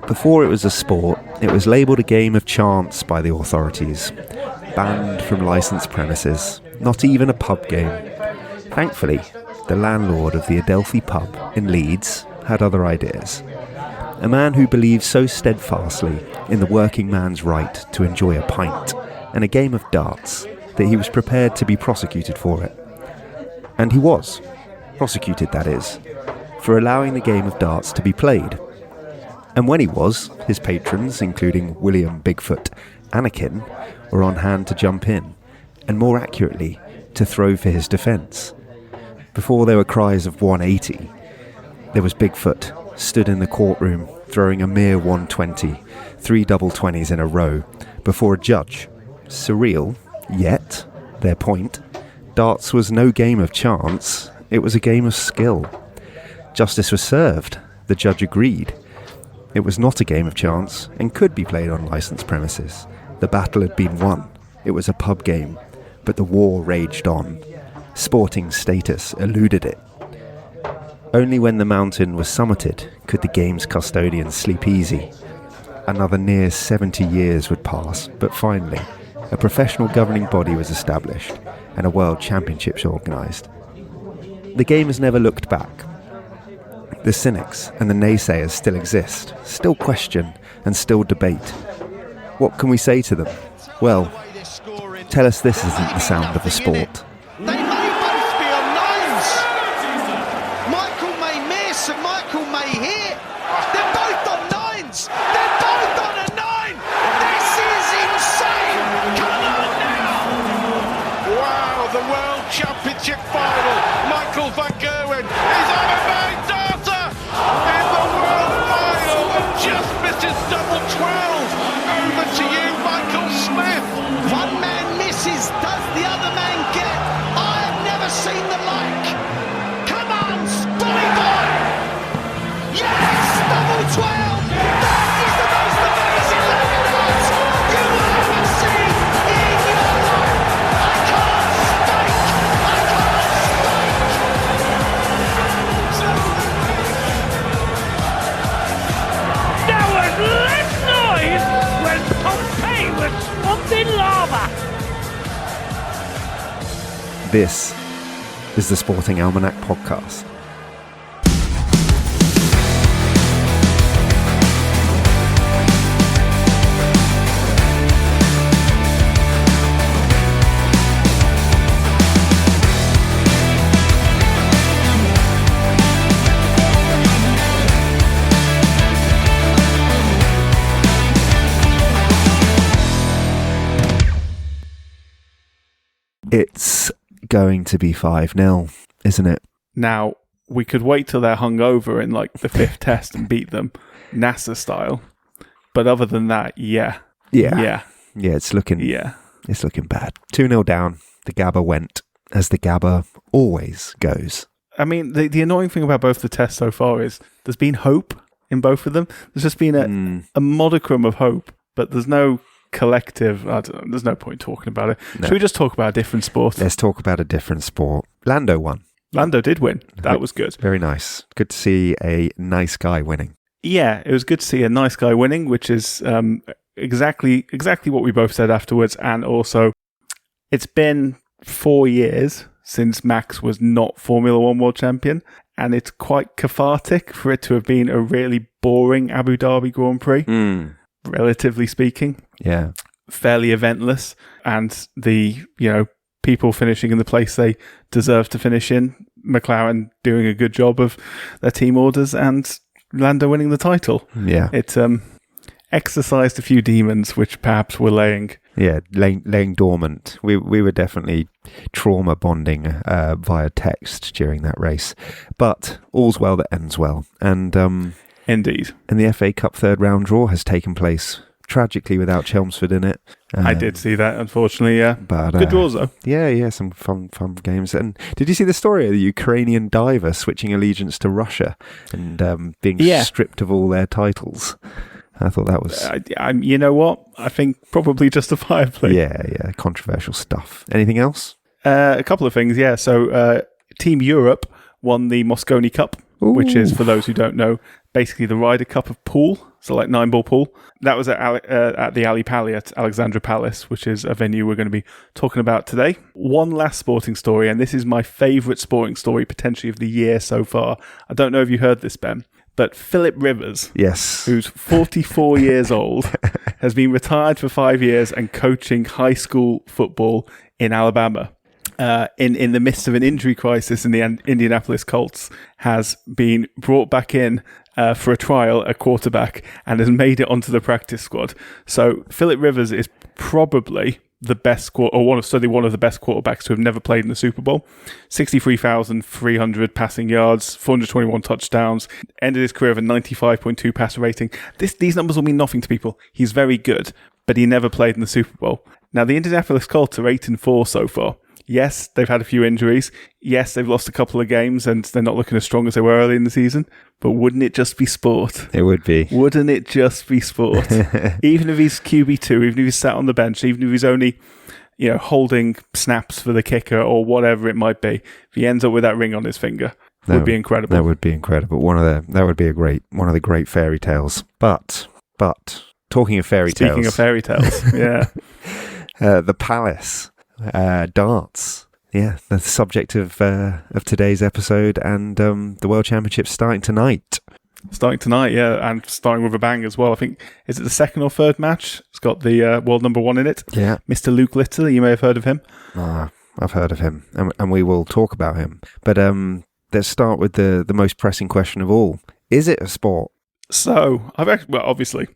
Before it was a sport, it was labelled a game of chance by the authorities, banned from licensed premises, not even a pub game. Thankfully, the landlord of the Adelphi pub in Leeds had other ideas. A man who believed so steadfastly in the working man's right to enjoy a pint and a game of darts that he was prepared to be prosecuted for it. And he was. Prosecuted, that is, for allowing the game of darts to be played. And when he was, his patrons, including William Bigfoot Anakin, were on hand to jump in, and more accurately, to throw for his defence. Before there were cries of 180, there was Bigfoot, stood in the courtroom, throwing a mere 120, 3 double 20s in a row, before a judge. Surreal, yet, their point, darts was no game of chance, it was a game of skill. Justice was served, the judge agreed. It was not a game of chance, and could be played on licensed premises. The battle had been won, it was a pub game, but the war raged on. Sporting status eluded it. Only when the mountain was summited could the game's custodians sleep easy. Another near 70 years would pass, but finally, a professional governing body was established and a world championships organised. The game has never looked back. The cynics and the naysayers still exist, still question and still debate. What can we say to them? Well, tell us this isn't the sound of a sport. They may both be on nines. Michael may miss and Michael may hit. They're both on nines. They're both on a 9. This is insane. Come on now. Wow, the World Championship final. Michael van Gerwen is on a 9 darter in the World final and just misses double 12. Over to you, Michael Smith. One man misses, does the other man get? I have never seen the like. Come on, Spotty Boy. Yes, double 12. That is the most amazing London Hearts you will ever see in your life. I can't speak. I can't speak. There was less noise when Pompeii was swamped in lava. This is the Sporting Almanac podcast. It's going to be 5-0, isn't it? Now, we could wait till they're hungover in like the 5th test and beat them, NASA style. But other than that, yeah, it's looking bad. 2-0 down. The Gabba went as the Gabba always goes. I mean, the annoying thing about both the tests so far is there's been hope in both of them. There's just been a modicum of hope, but there's no collective. I don't know, there's no point talking about it. No. Should we just talk about a different sport? Let's talk about a different sport. Lando won. Lando did win. That was good. Very nice. Good to see a nice guy winning. Yeah, it was good to see a nice guy winning, which is exactly what we both said afterwards. And also, it's been 4 years since Max was not Formula One world champion, and it's quite cathartic for it to have been a really boring Abu Dhabi Grand Prix, relatively speaking. Yeah. Fairly eventless, and the, people finishing in the place they deserve to finish in, McLaren doing a good job of their team orders, and Lando winning the title. Yeah. It exercised a few demons which perhaps were laying dormant. We were definitely trauma bonding via text during that race, but all's well that ends well. And indeed. And the FA Cup third round draw has taken place, tragically without Chelmsford in it. I did see that, unfortunately, yeah. But good draws, though. Yeah, some fun games. And did you see the story of the Ukrainian diver switching allegiance to Russia and being stripped of all their titles? I thought that was... you know what? I think probably justifiably. Yeah, controversial stuff. Anything else? A couple of things, yeah. So Team Europe won the Mosconi Cup, which is, for those who don't know, basically the Ryder Cup of pool, so like 9-ball pool. That was at the Ali Pali at Alexandra Palace, which is a venue we're going to be talking about today. One last sporting story, and this is my favourite sporting story potentially of the year so far. I don't know if you heard this, Ben, but Philip Rivers, yes, who's 44 years old, has been retired for 5 years and coaching high school football in Alabama. In the midst of an injury crisis in the Indianapolis Colts, has been brought back in for a trial at quarterback and has made it onto the practice squad. So Philip Rivers is probably the best one of the best quarterbacks to have never played in the Super Bowl. 63,300 passing yards, 421 touchdowns, ended his career with a 95.2 passer rating. These numbers will mean nothing to people. He's very good, but he never played in the Super Bowl. Now, the Indianapolis Colts are 8-4 so far. Yes, they've had a few injuries. Yes, they've lost a couple of games and they're not looking as strong as they were early in the season. But wouldn't it just be sport? It would be. Wouldn't it just be sport? Even if he's QB2, even if he's sat on the bench, even if he's only, holding snaps for the kicker or whatever it might be, if he ends up with that ring on his finger, it would be incredible. That would be incredible. That would be one of the great fairy tales. But talking of fairy tales. Speaking of fairy tales, yeah. The Palace. Darts, the subject of today's episode, and the World Championship starting tonight. And starting with a bang as well. I think, is it the second or third match? It's got the world number 1 in it. Yeah, Mr. Luke Littler. You may have heard of him. I've heard of him, and we will talk about him. But let's start with the most pressing question of all: is it a sport? So obviously,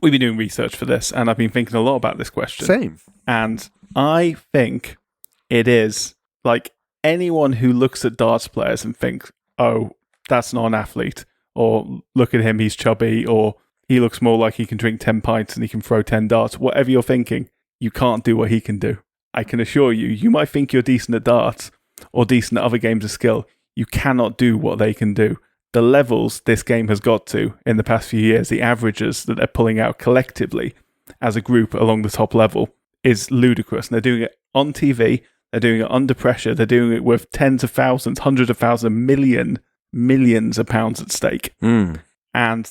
we've been doing research for this, and I've been thinking a lot about this question. Same. And I think it is, like, anyone who looks at darts players and thinks, oh, that's not an athlete, or look at him, he's chubby, or he looks more like he can drink 10 pints and he can throw 10 darts. Whatever you're thinking, you can't do what he can do. I can assure you, you might think you're decent at darts or decent at other games of skill. You cannot do what they can do. The levels this game has got to in the past few years, the averages that they're pulling out collectively as a group along the top level, is ludicrous. And they're doing it on TV, they're doing it under pressure, they're doing it with tens of thousands, hundreds of thousands, millions of pounds at stake. And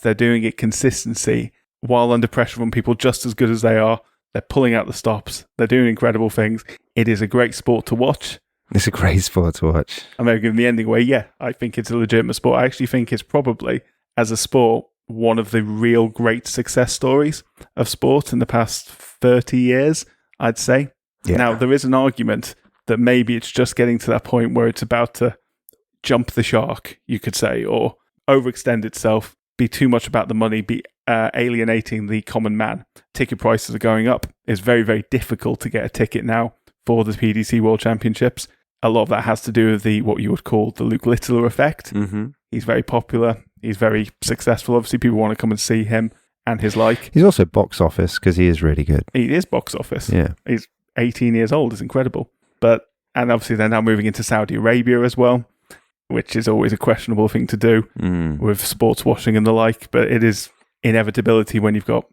they're doing it consistency while under pressure from people just as good as they are. They're pulling out the stops, they're doing incredible things. It is a great sport to watch. It's a great sport to watch. I may have given the ending away. Yeah, I think it's a legitimate sport. I actually think it's probably, as a sport, one of the real great success stories of sport in the past 30 years, I'd say. Yeah. Now, there is an argument that maybe it's just getting to that point where it's about to jump the shark, you could say, or overextend itself, be too much about the money, be alienating the common man. Ticket prices are going up. It's very, very difficult to get a ticket now for the PDC World Championships. A lot of that has to do with what you would call the Luke Littler effect. Mm-hmm. He's very popular. He's very successful. Obviously, people want to come and see him and his like. He's also box office because he is really good. He is box office. Yeah. He's 18 years old. It's incredible. And obviously they're now moving into Saudi Arabia as well, which is always a questionable thing to do with sports washing and the like. But it is inevitability when you've got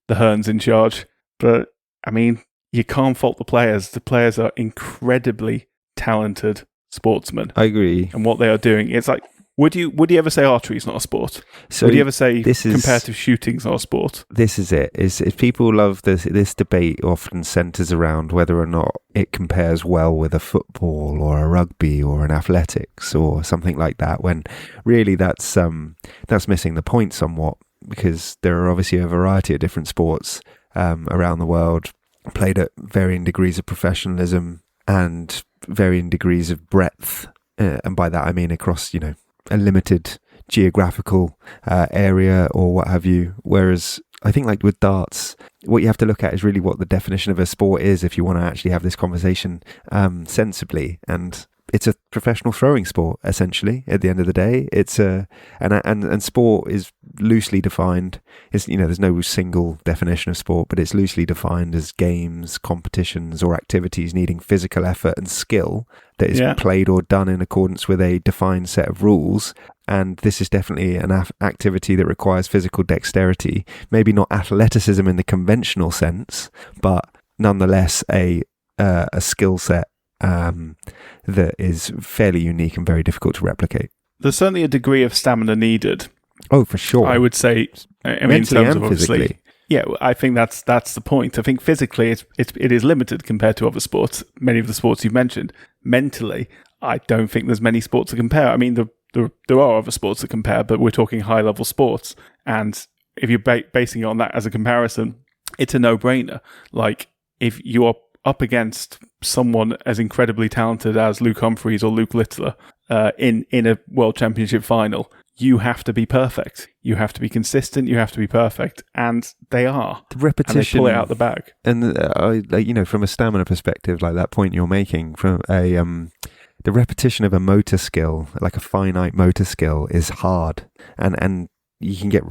the Hearns in charge. But, I mean, you can't fault the players. The players are incredibly talented sportsmen. I agree. And what they are doing, it's like, would you ever say archery is not a sport? So would you ever say comparative shooting is not a sport? This is it. If people love this debate often centres around whether or not it compares well with a football or a rugby or an athletics or something like that, when really that's missing the point somewhat, because there are obviously a variety of different sports around the world, played at varying degrees of professionalism and varying degrees of breadth, and by that I mean across, a limited geographical area or what have you. Whereas I think, like with darts, what you have to look at is really what the definition of a sport is if you want to actually have this conversation sensibly. And it's a professional throwing sport, essentially. At the end of the day, it's and sport is loosely defined. It's, there's no single definition of sport, but it's loosely defined as games, competitions, or activities needing physical effort and skill that is played or done in accordance with a defined set of rules. And this is definitely an activity that requires physical dexterity. Maybe not athleticism in the conventional sense, but nonetheless a skill set that is fairly unique and very difficult to replicate. There's certainly a degree of stamina needed. Oh, for sure. I would say, I mean, in terms of obviously, yeah, I think that's the point. I think physically it is limited compared to other sports, many of the sports you've mentioned. Mentally, I don't think there's many sports to compare. I mean, there are other sports to compare, but we're talking high-level sports. And if you're basing it on that as a comparison, it's a no-brainer. Like, if you are up against someone as incredibly talented as Luke Humphries or Luke Littler in a World Championship final, you have to be perfect. You have to be consistent. You have to be perfect. And they are. The repetition. And they pull it out the bag. And, from a stamina perspective, like that point you're making, from the repetition of a motor skill, like a finite motor skill, is hard. And you can get,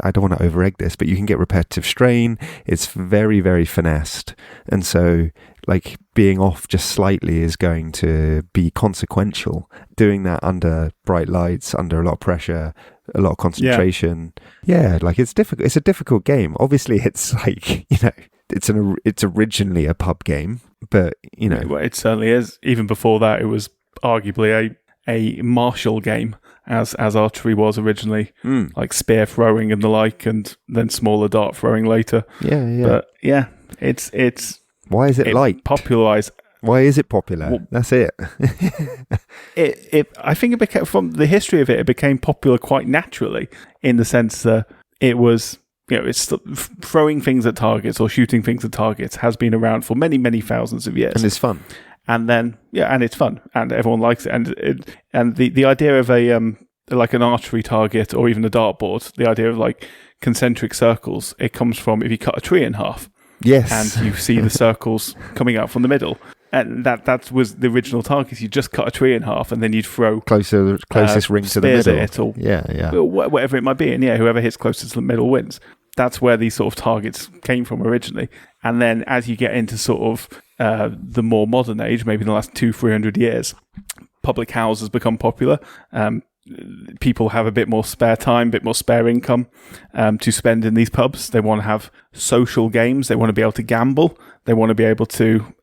I don't want to over-egg this, but you can get repetitive strain. It's very, very finessed. And so, like, being off just slightly is going to be consequential. Doing that under bright lights, under a lot of pressure, a lot of concentration. Yeah, like, it's difficult. It's a difficult game. Obviously, it's like, it's originally a pub game, but, Well, it certainly is. Even before that, it was arguably a martial game, as archery was originally, like spear throwing and the like, and then smaller dart throwing later. Yeah. But yeah, it's why is it liked? Popularized. Why is it popular? Well, that's it. I think it became, from the history of it, it became popular quite naturally, in the sense that it was, it's throwing things at targets or shooting things at targets has been around for many, many thousands of years, and it's fun. And then, and it's fun, and everyone likes it. And the idea of like an archery target or even a dartboard, the idea of like concentric circles, it comes from if you cut a tree in half. Yes. And you see the circles coming out from the middle. And that was the original target. You just cut a tree in half, and then you'd throw closest ring to the middle. At it, or yeah, whatever it might be. And whoever hits closest to the middle wins. That's where these sort of targets came from originally. And then as you get into sort of the more modern age, maybe in the last 200-300 years, public houses become popular. People have a bit more spare time, a bit more spare income to spend in these pubs. They want to have social games. They want to be able to gamble. They want to be able to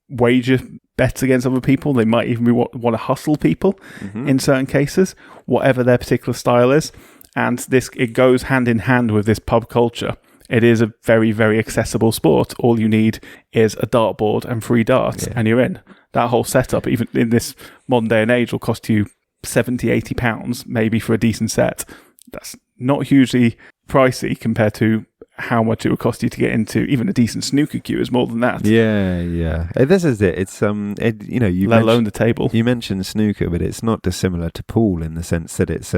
wager bets against other people. They might even want to hustle people in certain cases, whatever their particular style is. And it goes hand in hand with this pub culture. It is a very, very accessible sport. All you need is a dartboard and 3 darts, and you're in. That whole setup, even in this modern day and age, will cost you £70-80 maybe for a decent set. That's not hugely pricey compared to how much it would cost you to get into. Even a decent snooker cue is more than that. Yeah. This is it. It's let alone the table. You mentioned snooker, but it's not dissimilar to pool in the sense that it's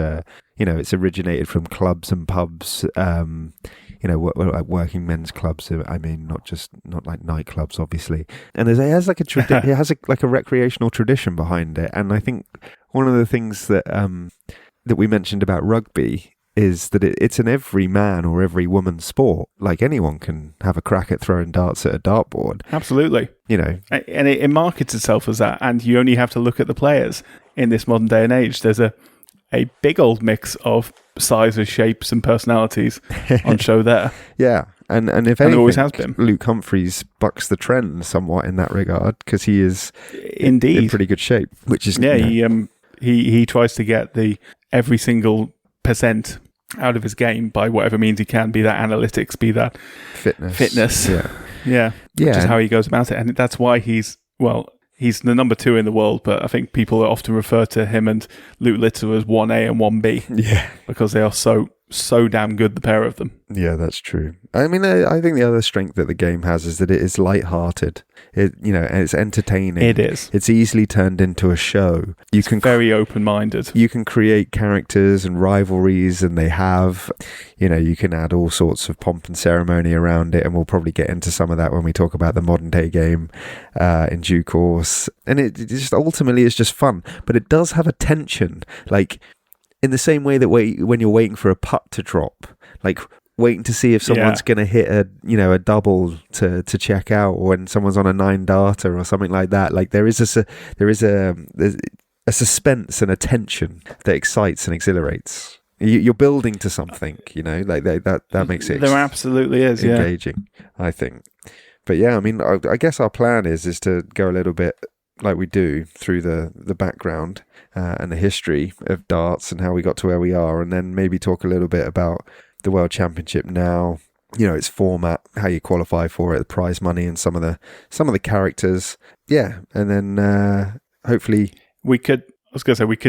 it's originated from clubs and pubs. Like working men's clubs. I mean, not like nightclubs, obviously. And it has like it has a recreational tradition behind it. And I think one of the things that we mentioned about rugby is that it's an every man or every woman sport. Like, anyone can have a crack at throwing darts at a dartboard. Absolutely. And it markets itself as that. And you only have to look at the players in this modern day and age. There's a big old mix of sizes, shapes, and personalities on show there. Yeah, and if anything, it always has been. Luke Humphries bucks the trend somewhat in that regard, because he is indeed in pretty good shape. Which is he tries to get the every single % out of his game by whatever means he can, be that analytics, be that fitness. Yeah. Which is how he goes about it, and that's why he's the number 2 in the world, but I think people often refer to him and Luke Littler as 1A and 1B. Yeah. Because they are so damn good, the pair of them. Yeah, that's true. I mean, I think the other strength that the game has is that it is light-hearted. And it's entertaining. It is. It's easily turned into a show. It's very open-minded. You can create characters and rivalries, and they have. You can add all sorts of pomp and ceremony around it, and we'll probably get into some of that when we talk about the modern-day game in due course. And it just ultimately is just fun. But it does have a tension, like, in the same way that when you're waiting for a putt to drop, like waiting to see if someone's going to hit a double to check out, or when someone's on a 9-darter or something like that. Like, there's a suspense and a tension that excites and exhilarates. You're building to something, like that makes it. There absolutely is engaging, I think. But yeah, I mean, I guess our plan is to go a little bit like we do through the background and the history of darts and how we got to where we are, and then maybe talk a little bit about the World Championship now, its format, how you qualify for it, the prize money, and some of the characters. Yeah, and then hopefully we could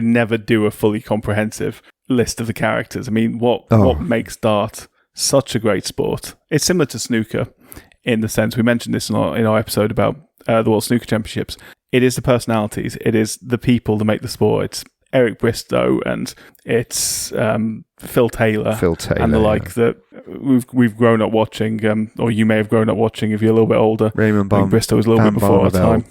never do a fully comprehensive list of the characters. I mean, what makes dart such a great sport? It's similar to snooker in the sense, we mentioned this in our episode about the World Snooker Championships. It is the personalities, it is the people that make the sport. It's Eric Bristow and it's Phil Taylor and the like that we've grown up watching, or you may have grown up watching if you're a little bit older. Raymond Bristow was a little bit before our time.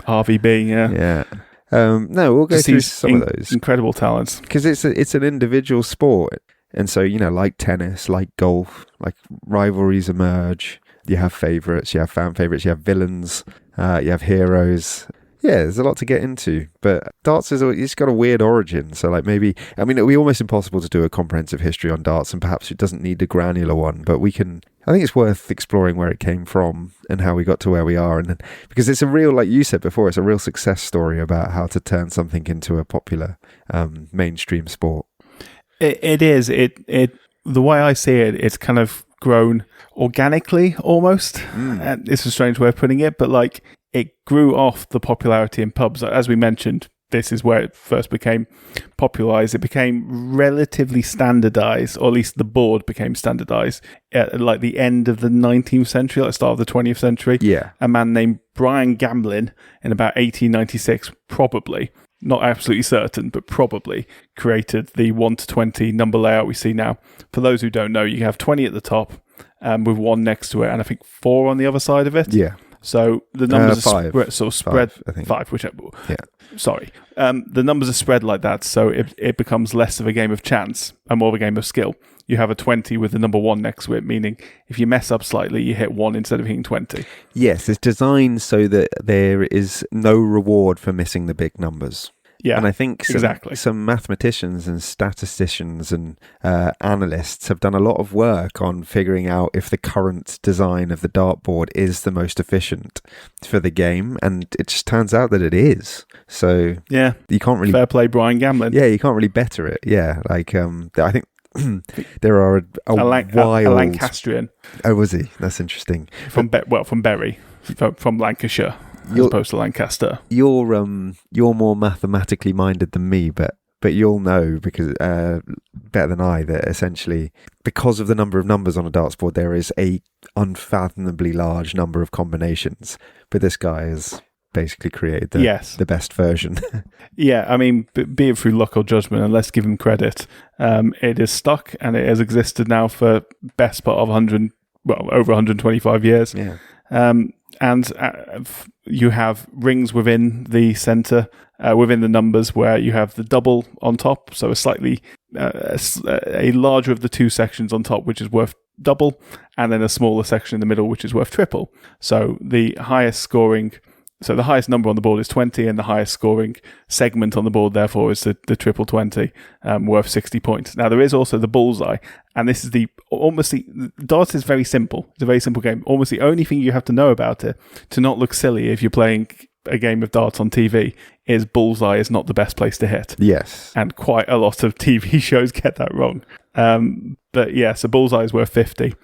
RVB, yeah. No, we'll go through some of those incredible talents because it's an individual sport, and so like tennis, like golf, like rivalries emerge. You have favourites, you have fan favourites, you have villains, you have heroes. Yeah, there's a lot to get into, but darts it's got a weird origin. So it'll be almost impossible to do a comprehensive history on darts, and perhaps it doesn't need a granular one, but I think it's worth exploring where it came from and how we got to where we are. And then, because it's a real, like you said before, it's a real success story about how to turn something into a popular mainstream sport. It is. The way I see it, it's kind of grown organically almost. It's a strange way of putting it, but like it grew off the popularity in pubs. As we mentioned, this is where it first became popularized. It became relatively standardized, or at least the board became standardized at like the end of the 19th century, like the start of the 20th century. Yeah. A man named Brian Gamblin in about 1896, probably, not absolutely certain, but probably created the 1 to 20 number layout we see now. For those who don't know, you have 20 at the top with 1 next to it, and I think 4 on the other side of it. Yeah. So the numbers are spread. 5, I think. 5, whichever. Yeah. Sorry. The numbers are spread like that, so it becomes less of a game of chance and more of a game of skill. You have a 20 with the number 1 next to it, meaning if you mess up slightly, you hit 1 instead of hitting 20. Yes, it's designed so that there is no reward for missing the big numbers. Yeah, and I think exactly. Some mathematicians and statisticians and analysts have done a lot of work on figuring out if the current design of the dartboard is the most efficient for the game, and it just turns out that it is. So yeah, you can't really fair play, Brian Gamblin. Yeah, you can't really better it. Yeah, like I think there are a Lancastrian. Oh, was he? That's interesting. From Bury, from Lancashire. As opposed to Lancaster. You're more mathematically minded than me, but you'll know because better than I that essentially because of the number of numbers on a darts board, there is a unfathomably large number of combinations. But this guy has basically created the best version. Yeah, I mean, be it through luck or judgment, and let's give him credit. It is stuck and it has existed now for best part of over 125 years. Yeah. And you have rings within the center, within the numbers, where you have the double on top, so a slightly a larger of the 2 sections on top, which is worth double, and then a smaller section in the middle, which is worth triple. So the highest number on the board is 20, and the highest scoring segment on the board, therefore, is the triple 20, worth 60 points. Now, there is also the bullseye, and this is darts is very simple. It's a very simple game. Almost the only thing you have to know about it to not look silly if you're playing a game of darts on TV is bullseye is not the best place to hit. Yes. And quite a lot of TV shows get that wrong. But yeah, so bullseye is worth 50,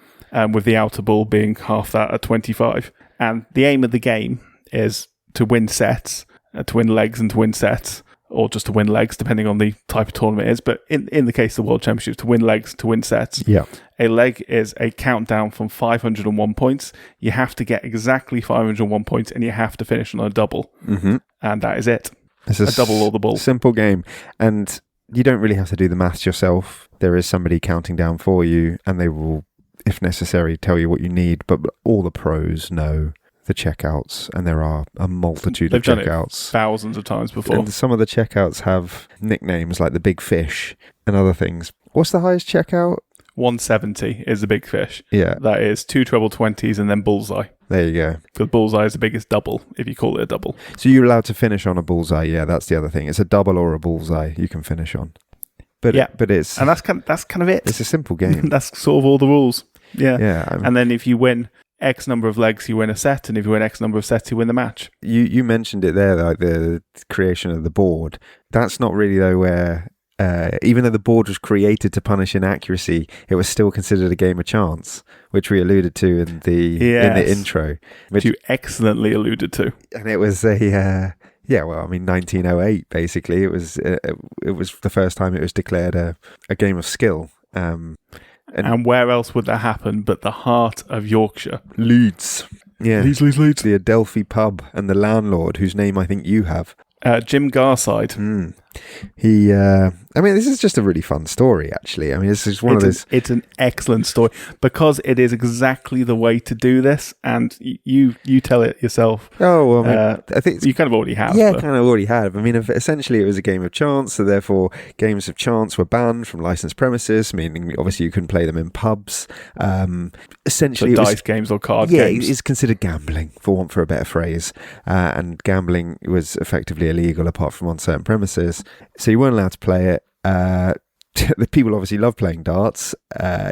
with the outer ball being half that at 25. And the aim of the game is to win sets, to win legs and to win sets, or just to win legs, depending on the type of tournament it is. But in the case of the World Championships, to win legs, to win sets. Yeah. A leg is a countdown from 501 points. You have to get exactly 501 points, and you have to finish on a double. Mm-hmm. And that is it. It's a double or the ball. Simple game. And you don't really have to do the maths yourself. There is somebody counting down for you, and they will, if necessary, tell you what you need. But all the pros know the checkouts, and there are a multitude of checkouts. They've done it thousands of times before. And some of the checkouts have nicknames like the Big Fish and other things. What's the highest checkout? 170 is the Big Fish. Yeah. That is 2 treble 20s and then bullseye. There you go. Because bullseye is the biggest double, if you call it a double. So you're allowed to finish on a bullseye. Yeah, that's the other thing. It's a double or a bullseye you can finish on. But it's... And that's kind of it. It's a simple game. That's sort of all the rules. Yeah. Yeah. And then if you win X number of legs, you win a set, and if you win X number of sets, you win the match. You mentioned it there, like the creation of the board. That's not really though where. Even though the board was created to punish inaccuracy, it was still considered a game of chance, which we alluded to in the intro. Which you excellently alluded to. And it was 1908 basically. It was the first time it was declared a game of skill. And where else would that happen but the heart of Yorkshire? Leeds. Yeah. Leeds. The Adelphi pub and the landlord, whose name I think you have. Jim Garside. This is just a really fun story, actually. I mean, this is It's an excellent story because it is exactly the way to do this, and you tell it yourself. Oh, well, I think you kind of already have. Yeah, kind of already have. I mean, essentially, it was a game of chance, so therefore, games of chance were banned from licensed premises, meaning obviously you couldn't play them in pubs. Essentially, so dice games or card games. Yeah, it's considered gambling, for a better phrase, and gambling was effectively illegal apart from on certain premises. So you weren't allowed to play it. The people obviously love playing darts.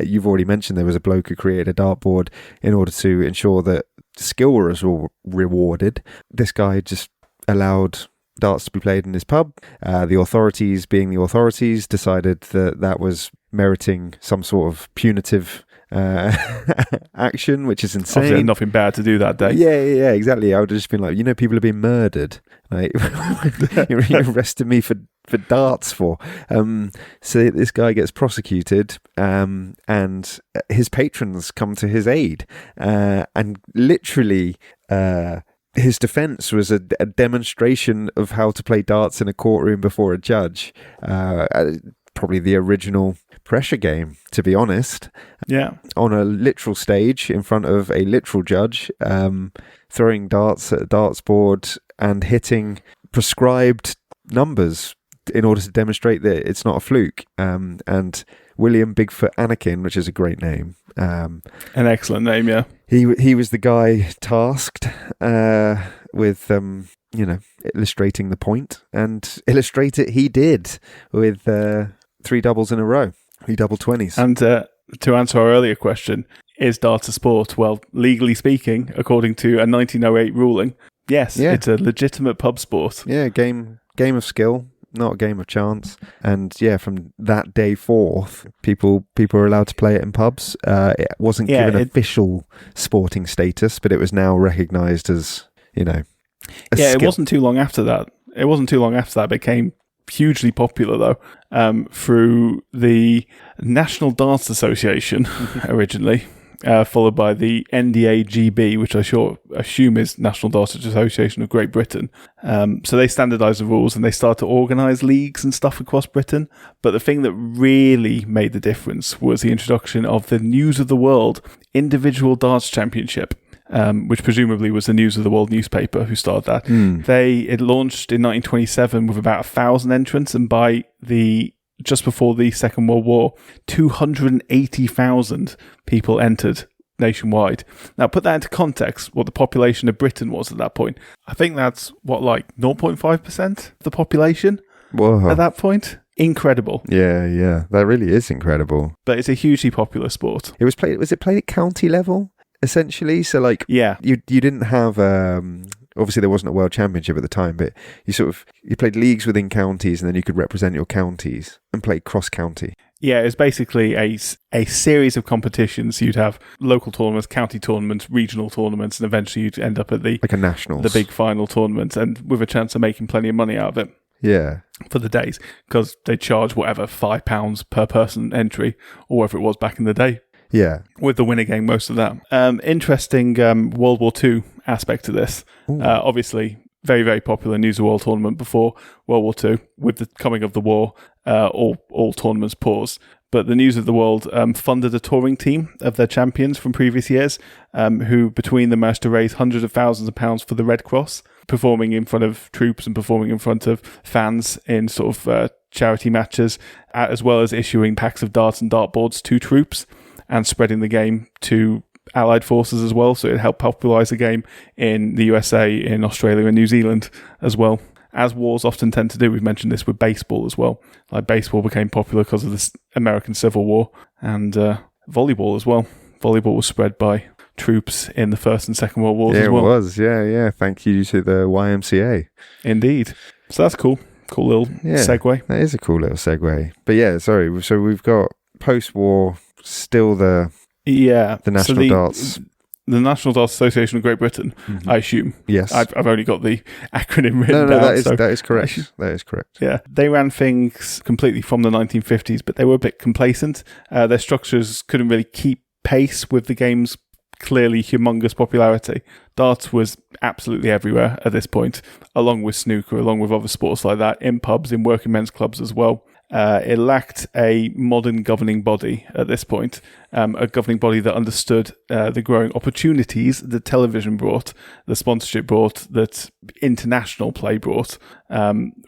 You've already mentioned there was a bloke who created a dartboard in order to ensure that skill was rewarded. This guy just allowed darts to be played in his pub. The authorities, being the authorities, decided that was meriting some sort of punitive action, which is insane. Obviously, nothing bad to do that day. Yeah, exactly. I would have just been like, people have been murdered. Like, you arrested me for darts for. So this guy gets prosecuted, and his patrons come to his aid, and literally. His defence was a demonstration of how to play darts in a courtroom before a judge. Probably the original pressure game, to be honest. Yeah. On a literal stage in front of a literal judge, throwing darts at a darts board and hitting prescribed numbers in order to demonstrate that it's not a fluke. And William Bigfoot Anakin, which is a great name. An excellent name, yeah. He was the guy tasked with illustrating the point, and illustrate it he did with 3 doubles in a row, 3 double 20s. And to answer our earlier question, is darts a sport? Well, legally speaking, according to a 1908 ruling, yes, it's a legitimate pub sport. Yeah, game of skill, not a game of chance. And from that day forth, people are allowed to play it in pubs. It wasn't given official sporting status, but it was now recognised as, a skill. It wasn't too long after that. It became hugely popular, though, through the National Darts Association originally, followed by the NDAGB, which I assume is National Darts Association of Great Britain. So they standardised the rules and they started to organise leagues and stuff across Britain. But the thing that really made the difference was the introduction of the News of the World Individual Darts Championship. Which presumably was the News of the World newspaper who started that. It launched in 1927 with about 1,000 entrants, and by just before the Second World War, 280,000 people entered nationwide. Now, put that into context, what the population of Britain was at that point. I think that's 0.5% of the population. Whoa. At that point. Incredible. Yeah, that really is incredible. But it's a hugely popular sport. Was it played at county level? Essentially, so you didn't have obviously there wasn't a world championship at the time, but you played leagues within counties, and then you could represent your counties and play cross county. Yeah, it's basically a series of competitions. You'd have local tournaments, county tournaments, regional tournaments, and eventually you'd end up at the like a nationals, the big final tournament, and with a chance of making plenty of money out of it. Yeah, for the days, because they charge £5 per person entry, or whatever it was back in the day. Yeah. With the winner getting most of that. Interesting World War II aspect to this. Obviously, very, very popular News of the World tournament before World War II. With the coming of the war, all tournaments paused. But the News of the World funded a touring team of their champions from previous years, who between them managed to raise hundreds of thousands of pounds for the Red Cross, performing in front of troops and performing in front of fans in sort of charity matches, as well as issuing packs of darts and dartboards to troops, and spreading the game to Allied forces as well. So it helped popularise the game in the USA, in Australia and New Zealand as well. As wars often tend to do, we've mentioned this with baseball as well. Like baseball became popular because of the American Civil War, and volleyball as well. Volleyball was spread by troops in the First and Second World Wars Yeah, as well. it was. Yeah. Thank you to the YMCA. Indeed. So that's cool. Cool little segue. That is a cool little segue. But yeah, sorry. So we've got post-war, still the National Darts. The National Darts Association of Great Britain, I assume. Yes. I've only got the acronym written down. That is correct. That is correct. Yeah. They ran things completely from the 1950s, but they were a bit complacent. Their structures couldn't really keep pace with the game's clearly humongous popularity. Darts was absolutely everywhere at this point, along with snooker, along with other sports like that, in pubs, in working men's clubs as well. It lacked a modern governing body at this point, a governing body that understood the growing opportunities that television brought, the sponsorship brought, that international play brought,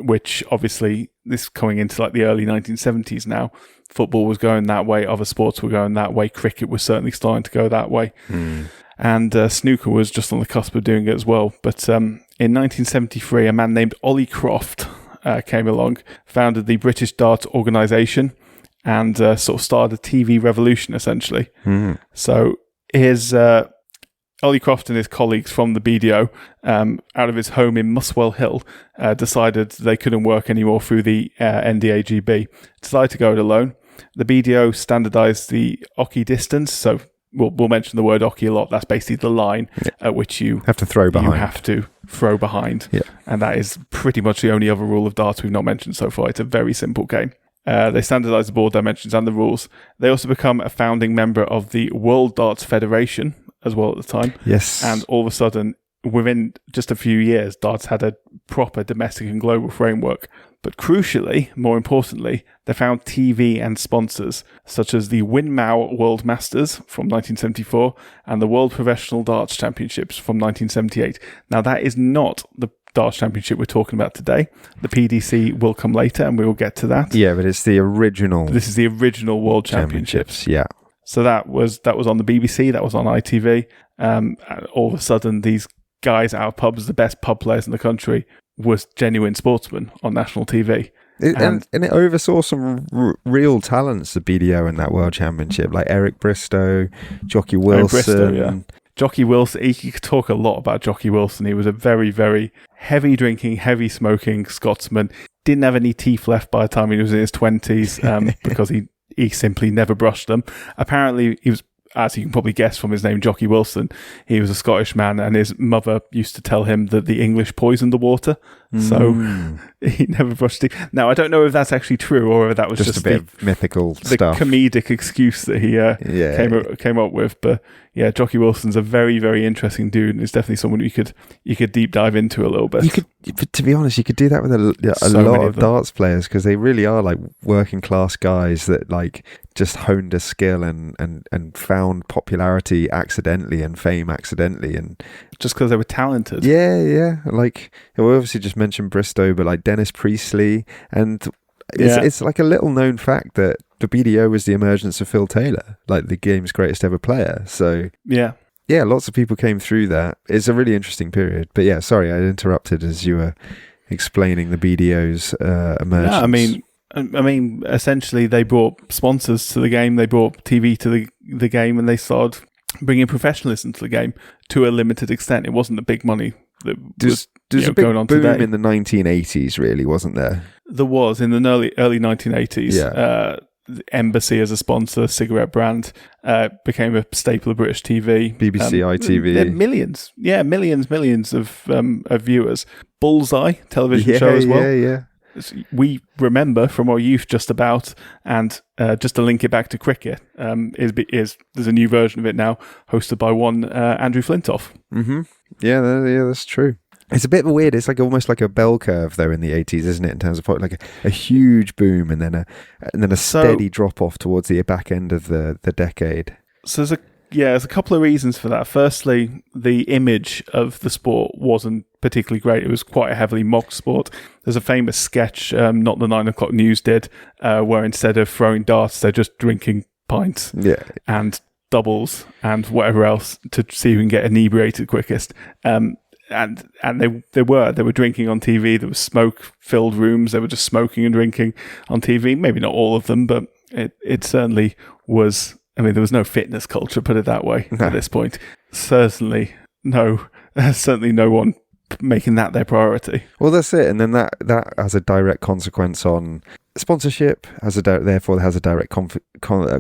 which obviously, this coming into like the early 1970s now, football was going that way, other sports were going that way, cricket was certainly starting to go that way, and snooker was just on the cusp of doing it as well. But in 1973, a man named Ollie Croft came along, founded the British Darts Organisation, and sort of started a TV revolution, essentially. So here's Ollie Croft and his colleagues from the BDO, out of his home in Muswell Hill, decided they couldn't work anymore through the NDAGB, decided to go it alone. The BDO standardised the oche distance, so we'll mention the word oche a lot. That's basically the line at which you have to throw behind. You have to throw behind. Yeah. And that is pretty much the only other rule of darts we've not mentioned so far. It's a very simple game. They standardise the ball dimensions and the rules. They also become a founding member of the World Darts Federation as well at the time. Yes. And all of a sudden, within just a few years, darts had a proper domestic and global framework. But crucially, more importantly, they found TV and sponsors, such as the Winmau World Masters from 1974 and the World Professional Darts Championships from 1978. Now, that is not the Darts Championship we're talking about today. The PDC will come later, and we will get to that. Yeah, but it's the original. This is the original World Championships. Yeah. So that was on the BBC, that was on ITV. All of a sudden, these guys out of pubs, the best pub players in the country, was genuine sportsmen on national TV. And it oversaw some real talents, the BDO in that World Championship, like Eric Bristow, Jocky Wilson. Bristow, yeah. Jocky Wilson, you could talk a lot about Jocky Wilson. He was a very, very heavy drinking, heavy smoking Scotsman. Didn't have any teeth left by the time he was in his 20s because he simply never brushed them. Apparently, he was, as you can probably guess from his name, Jocky Wilson, he was a Scottish man, and his mother used to tell him that the English poisoned the water. So he never brushed it. Now, I don't know if that's actually true or if that was just a bit of mythical stuff. The comedic excuse that he came up with. But yeah, Jocky Wilson's a very, very interesting dude, and is definitely someone you could deep dive into a little bit. You could, to be honest, you could do that with a lot of darts players, because they really are like working class guys that like just honed a skill and found popularity accidentally and fame accidentally, and just because they were talented. Yeah. Like, we obviously just mentioned Bristow, but like Dennis Priestley, and it's like a little known fact that the BDO was the emergence of Phil Taylor, like the game's greatest ever player. So yeah, lots of people came through that. It's a really interesting period. But yeah, sorry, I interrupted as you were explaining the BDO's emergence. Yeah, I mean, essentially they brought sponsors to the game, they brought TV to the game, and they started bringing professionalism to the game to a limited extent. It wasn't the big money that was a big going on boom today. In the 1980s, really, wasn't there? There was, in the early 1980s. Yeah. Embassy as a sponsor, cigarette brand, became a staple of British TV. BBC ITV. Millions of viewers. Bullseye television show as well. Yeah. We remember from our youth just about, and just to link it back to cricket, there's a new version of it now, hosted by one Andrew Flintoff. Mm-hmm. Yeah, that's true. It's a bit weird. It's like almost like a bell curve, though, in the 80s, isn't it? In terms of like a huge boom and then a steady drop off towards the back end of the decade. So there's a couple of reasons for that. Firstly, the image of the sport wasn't particularly great. It was quite a heavily mocked sport. There's a famous sketch, Not the 9 O'Clock News did, where instead of throwing darts, they're just drinking pints and doubles and whatever else to see who can get inebriated quickest. And they were drinking on TV. There was smoke-filled rooms. They were just smoking and drinking on TV. Maybe not all of them, but it certainly was. I mean, there was no fitness culture, put it that way, at this point. certainly no one making that their priority. Well, that's it. And then that has a direct consequence on sponsorship, therefore has a direct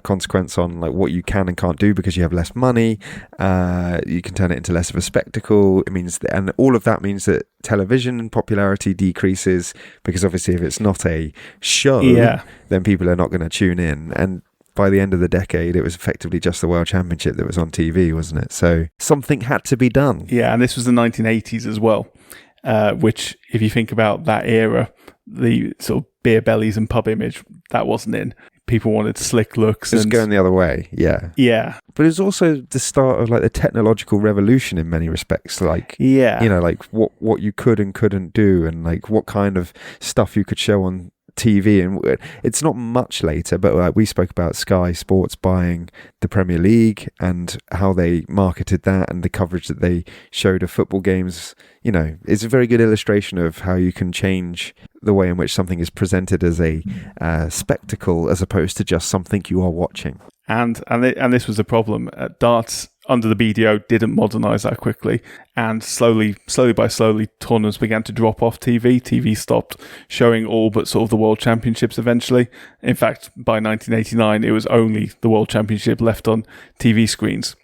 consequence on like what you can and can't do because you have less money. You can turn it into less of a spectacle. It means that, and all of that means that television popularity decreases because obviously if it's not a show, then people are not going to tune in. And by the end of the decade, it was effectively just the World Championship that was on TV, wasn't it? So something had to be done. Yeah, and this was the 1980s as well, which, if you think about that era, the sort of beer bellies and pub image, that wasn't in. People wanted slick looks. It's going the other way, yeah. Yeah. But it was also the start of like the technological revolution in many respects. Like, you know, like what you could and couldn't do and like what kind of stuff you could show on TV. And it's not much later, but like we spoke about Sky Sports buying the Premier League and how they marketed that and the coverage that they showed of football games. You know, it's a very good illustration of how you can change the way in which something is presented as a spectacle as opposed to just something you are watching. And this was a problem. Darts under the BDO didn't modernise that quickly, and slowly, tournaments began to drop off TV. TV stopped showing all but sort of the World Championships eventually. In fact, by 1989, it was only the World Championship left on TV screens.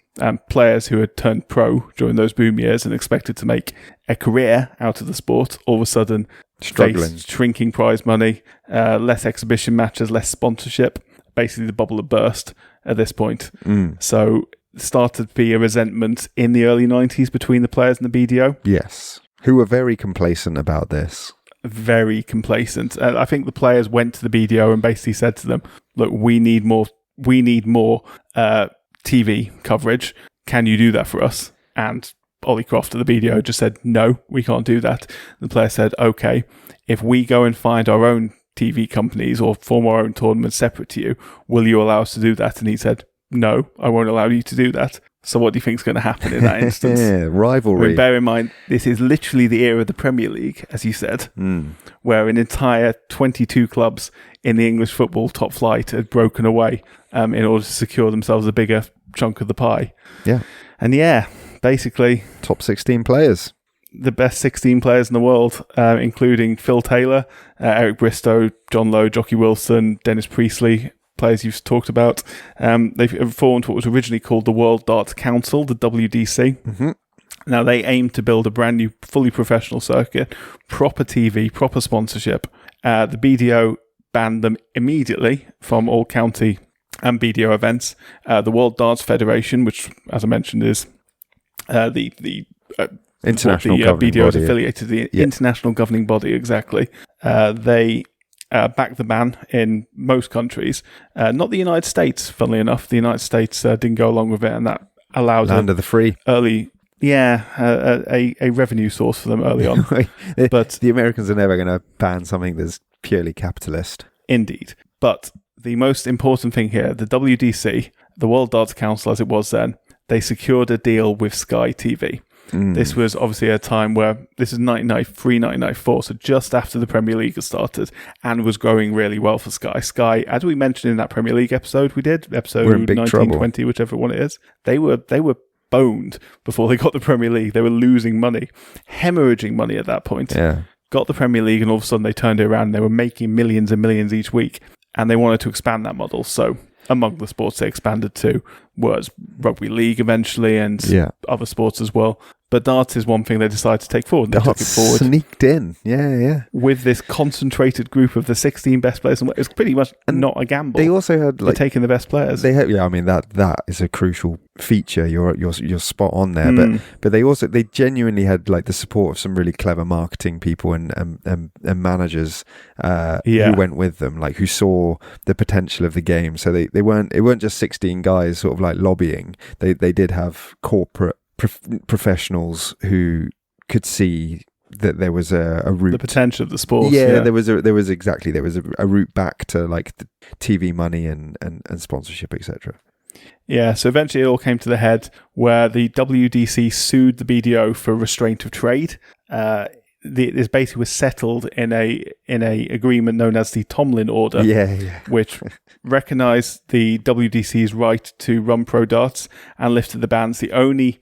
Players who had turned pro during those boom years and expected to make a career out of the sport, all of a sudden faced shrinking prize money, less exhibition matches, less sponsorship. Basically, the bubble had burst at this point. So started to be a resentment in the early 90s between the players and the BDO. Yes. Who were very complacent about this. Very complacent. I think the players went to the BDO and basically said to them, look, we need more TV coverage. Can you do that for us? And Ollie Croft of the BDO just said, no, we can't do that. The player said, okay, if we go and find our own TV companies or form our own tournaments separate to you, will you allow us to do that? And he said, no, I won't allow you to do that. So what do you think is going to happen in that instance? Rivalry. I mean, bear in mind, this is literally the era of the Premier League, as you said, where an entire 22 clubs in the English football top flight had broken away in order to secure themselves a bigger chunk of the pie. Yeah. And basically... top 16 players. The best 16 players in the world, including Phil Taylor, Eric Bristow, John Lowe, Jocky Wilson, Dennis Priestley, players you've talked about. They've formed what was originally called the World Darts Council, the WDC. Mm-hmm. Now, they aim to build a brand new, fully professional circuit, proper TV, proper sponsorship. The BDO banned them immediately from all county and BDO events. The World Darts Federation, which, as I mentioned, is the international governing BDO is body, affiliated, the international governing body, exactly. They backed the ban in most countries. Not the United States, funnily enough. The United States didn't go along with it, and that allowed land of the free. A revenue source for them early on. But the Americans are never going to ban something that's purely capitalist. Indeed. But the most important thing here, the WDC, the World Darts Council as it was then, they secured a deal with Sky TV. This was obviously a time where, this is 1993, 1994, so just after the Premier League had started and was growing really well for Sky. Sky, as we mentioned in that Premier League episode we did, episode 1920, whichever one it is, they were boned before they got the Premier League. They were losing money, hemorrhaging money at that point. Yeah. Got the Premier League and all of a sudden they turned it around and they were making millions and millions each week, and they wanted to expand that model. So among the sports they expanded to was rugby league eventually and other sports as well. But darts is one thing they decided to take forward. They took it forward. Sneaked in. Yeah. With this concentrated group of the 16 best players. And it's pretty much not a gamble. They also had They're taking the best players. They had, I mean, that is a crucial feature. You're spot on there. But they genuinely had like the support of some really clever marketing people and managers who went with them, like who saw the potential of the game. So it weren't just 16 guys sort of like lobbying. They did have corporate professionals who could see that there was a route, the potential of the sport. There was a route back to like the TV money and sponsorship, etc. Yeah, so eventually it all came to the head where the WDC sued the BDO for restraint of trade. This basically was settled in a agreement known as the Tomlin Order, which recognised the WDC's right to run pro darts and lifted the bans. The only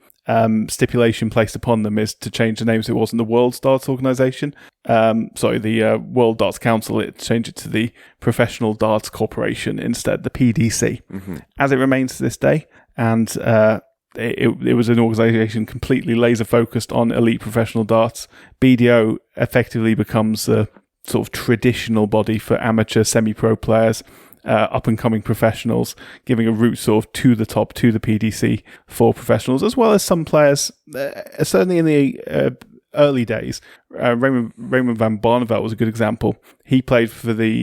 stipulation placed upon them is to change the name so it wasn't the World Darts Organisation. The World Darts Council. It changed it to the Professional Darts Corporation instead, the PDC, as it remains to this day. And it was an organisation completely laser focused on elite professional darts. BDO effectively becomes the sort of traditional body for amateur semi-pro players, up-and-coming professionals, giving a route sort of to the top, to the PDC for professionals, as well as some players, certainly in the early days. Raymond van Barneveld was a good example. He played for the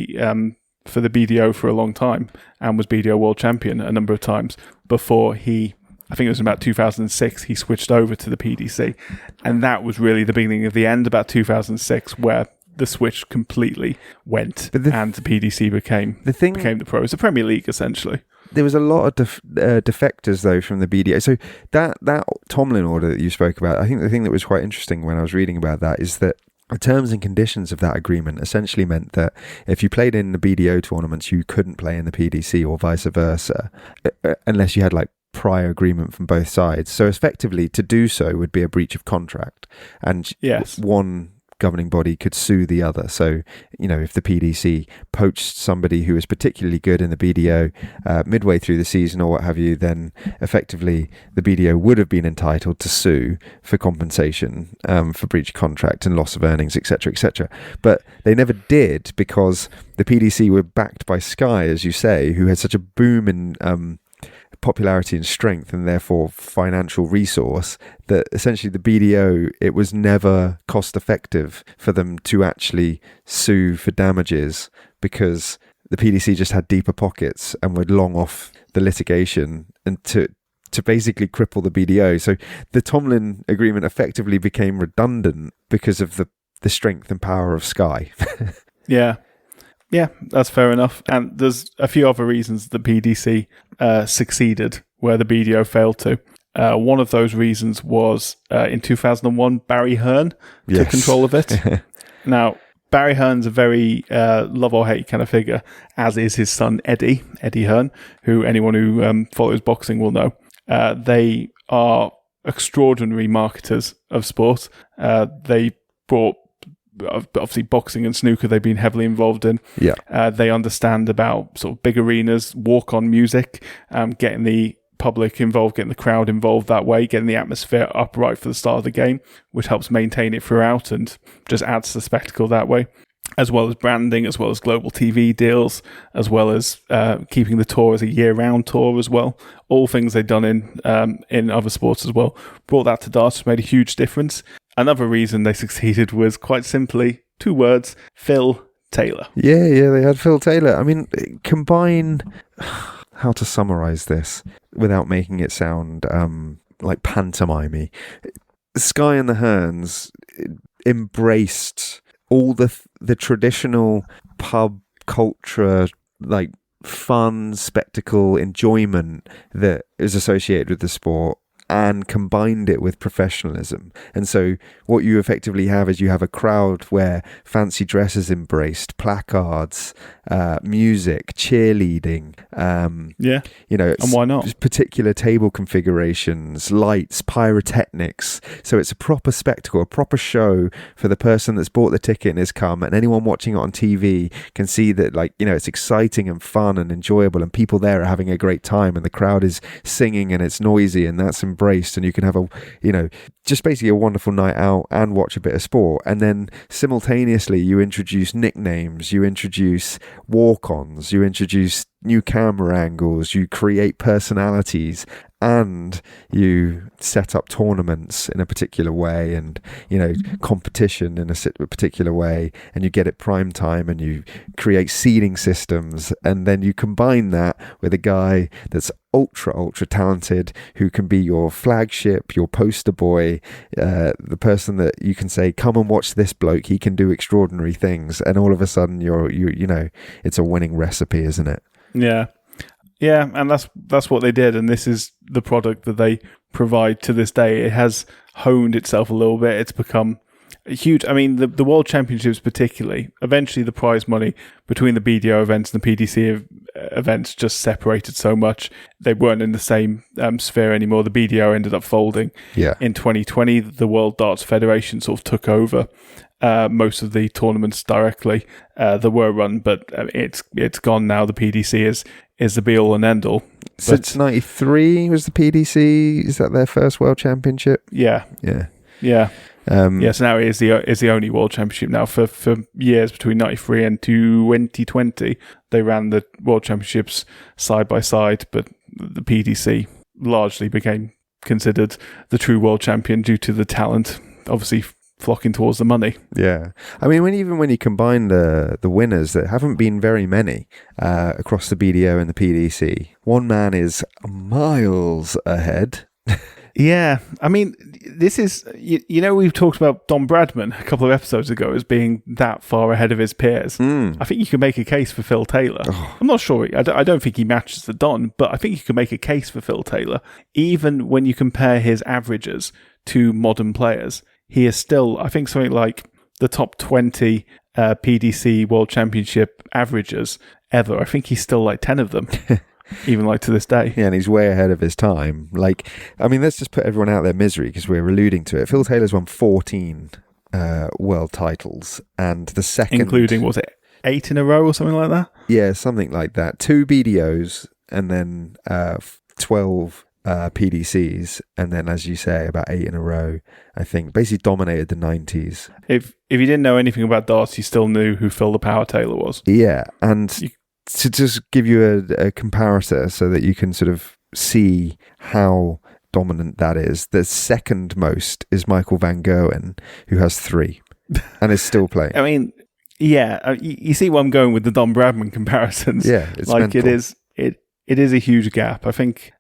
BDO for a long time and was BDO world champion a number of times before I think it was about 2006, he switched over to the PDC. And that was really the beginning of the end, about 2006, where the switch completely went and the PDC became the pros, the Premier League, essentially. There was a lot of defectors, though, from the BDO. So that Tomlin order that you spoke about, I think the thing that was quite interesting when I was reading about that is that the terms and conditions of that agreement essentially meant that if you played in the BDO tournaments, you couldn't play in the PDC or vice versa, unless you had prior agreement from both sides. So effectively, to do so would be a breach of contract, and one governing body could sue the other. So, if the PDC poached somebody who was particularly good in the BDO midway through the season or what have you, then effectively the BDO would have been entitled to sue for compensation for breach of contract and loss of earnings, etc., etc. But they never did, because the PDC were backed by Sky, as you say, who had such a boom in popularity and strength, and therefore financial resource, that essentially the BDO, it was never cost effective for them to actually sue for damages, because the PDC just had deeper pockets and would long off the litigation and to basically cripple the BDO. So the Tomlin agreement effectively became redundant because of the strength and power of Sky. Yeah, that's fair enough. And there's a few other reasons the PDC succeeded where the BDO failed to. One of those reasons was in 2001, Barry Hearn took control of it. Now, Barry Hearn's a very love or hate kind of figure, as is his son Eddie Hearn, who anyone who follows boxing will know. They are extraordinary marketers of sport. They brought obviously boxing and snooker they've been heavily involved in. They understand about sort of big arenas, walk-on music, getting the public involved, getting the crowd involved that way, getting the atmosphere up right for the start of the game, which helps maintain it throughout and just adds to the spectacle that way, as well as branding, as well as global TV deals, as well as keeping the tour as a year-round tour as well. All things they've done in other sports as well. Brought that to darts, made a huge difference. Another reason they succeeded was quite simply 2 words: Phil Taylor. Yeah, they had Phil Taylor. I mean, combine how to summarize this without making it sound like pantomime-y. Sky and the Hearns embraced all the traditional pub culture, like fun, spectacle, enjoyment that is associated with the sport, and combined it with professionalism. And so what you effectively have is you have a crowd where fancy dress is embraced, placards, music, cheerleading, and why not? Particular table configurations, lights, pyrotechnics. So it's a proper spectacle, a proper show for the person that's bought the ticket and has come, and anyone watching it on TV can see that, it's exciting and fun and enjoyable, and people there are having a great time, and the crowd is singing and it's noisy, and that's embraced, and you can have just basically a wonderful night out and watch a bit of sport. And then simultaneously you introduce nicknames, you introduce walk-ons, you introduce new camera angles, you create personalities, and you set up tournaments in a particular way, and competition in a particular way, and you get it prime time, and you create seeding systems, and then you combine that with a guy that's ultra talented, who can be your flagship, your poster boy, the person that you can say, come and watch this bloke, he can do extraordinary things, and all of a sudden it's a winning recipe, isn't it? Yeah, and that's what they did, and this is the product that they provide to this day. It has honed itself a little bit. It's become huge. I mean, the World Championships particularly, eventually the prize money between the BDO events and the PDC events just separated so much. They weren't in the same sphere anymore. The BDO ended up folding. Yeah. In 2020, the World Darts Federation sort of took over most of the tournaments directly that were run, but it's gone now. The PDC is the be-all and end-all. Since 93 was the PDC. Is that their first World Championship? Yeah. Yeah. Yeah. So now it is the only World Championship now. For years between 93 and 2020, they ran the World Championships side by side, but the PDC largely became considered the true world champion due to the talent, obviously flocking towards the money. Yeah. I mean, when you combine the winners, there haven't been very many across the BDO and the PDC. One man is miles ahead. Yeah, I mean, this is, we've talked about Don Bradman a couple of episodes ago as being that far ahead of his peers. I think you can make a case for Phil Taylor. I'm not sure. I don't think he matches the Don, but I think you can make a case for Phil Taylor. Even when you compare his averages to modern players, he is still, I think, something like the top 20 PDC World Championship averages ever. I think he's still like 10 of them. Even like to this day. Yeah, and he's way ahead of his time. Like, I mean, let's just put everyone out their misery because we're alluding to it. Phil Taylor's won 14 world titles, and the second... Including, was it 8 in a row or something like that? Yeah, something like that. 2 BDOs, and then 12 PDCs, and then, as you say, about 8 in a row, I think. Basically dominated the 90s. If you didn't know anything about darts, you still knew who Phil the Power Taylor was. Yeah, and... to just give you a comparator so that you can sort of see how dominant that is, the second most is Michael van Gerwen, who has 3 and is still playing. I mean, yeah, you see where I'm going with the Don Bradman comparisons. Yeah, it's like mental. It is a huge gap. I think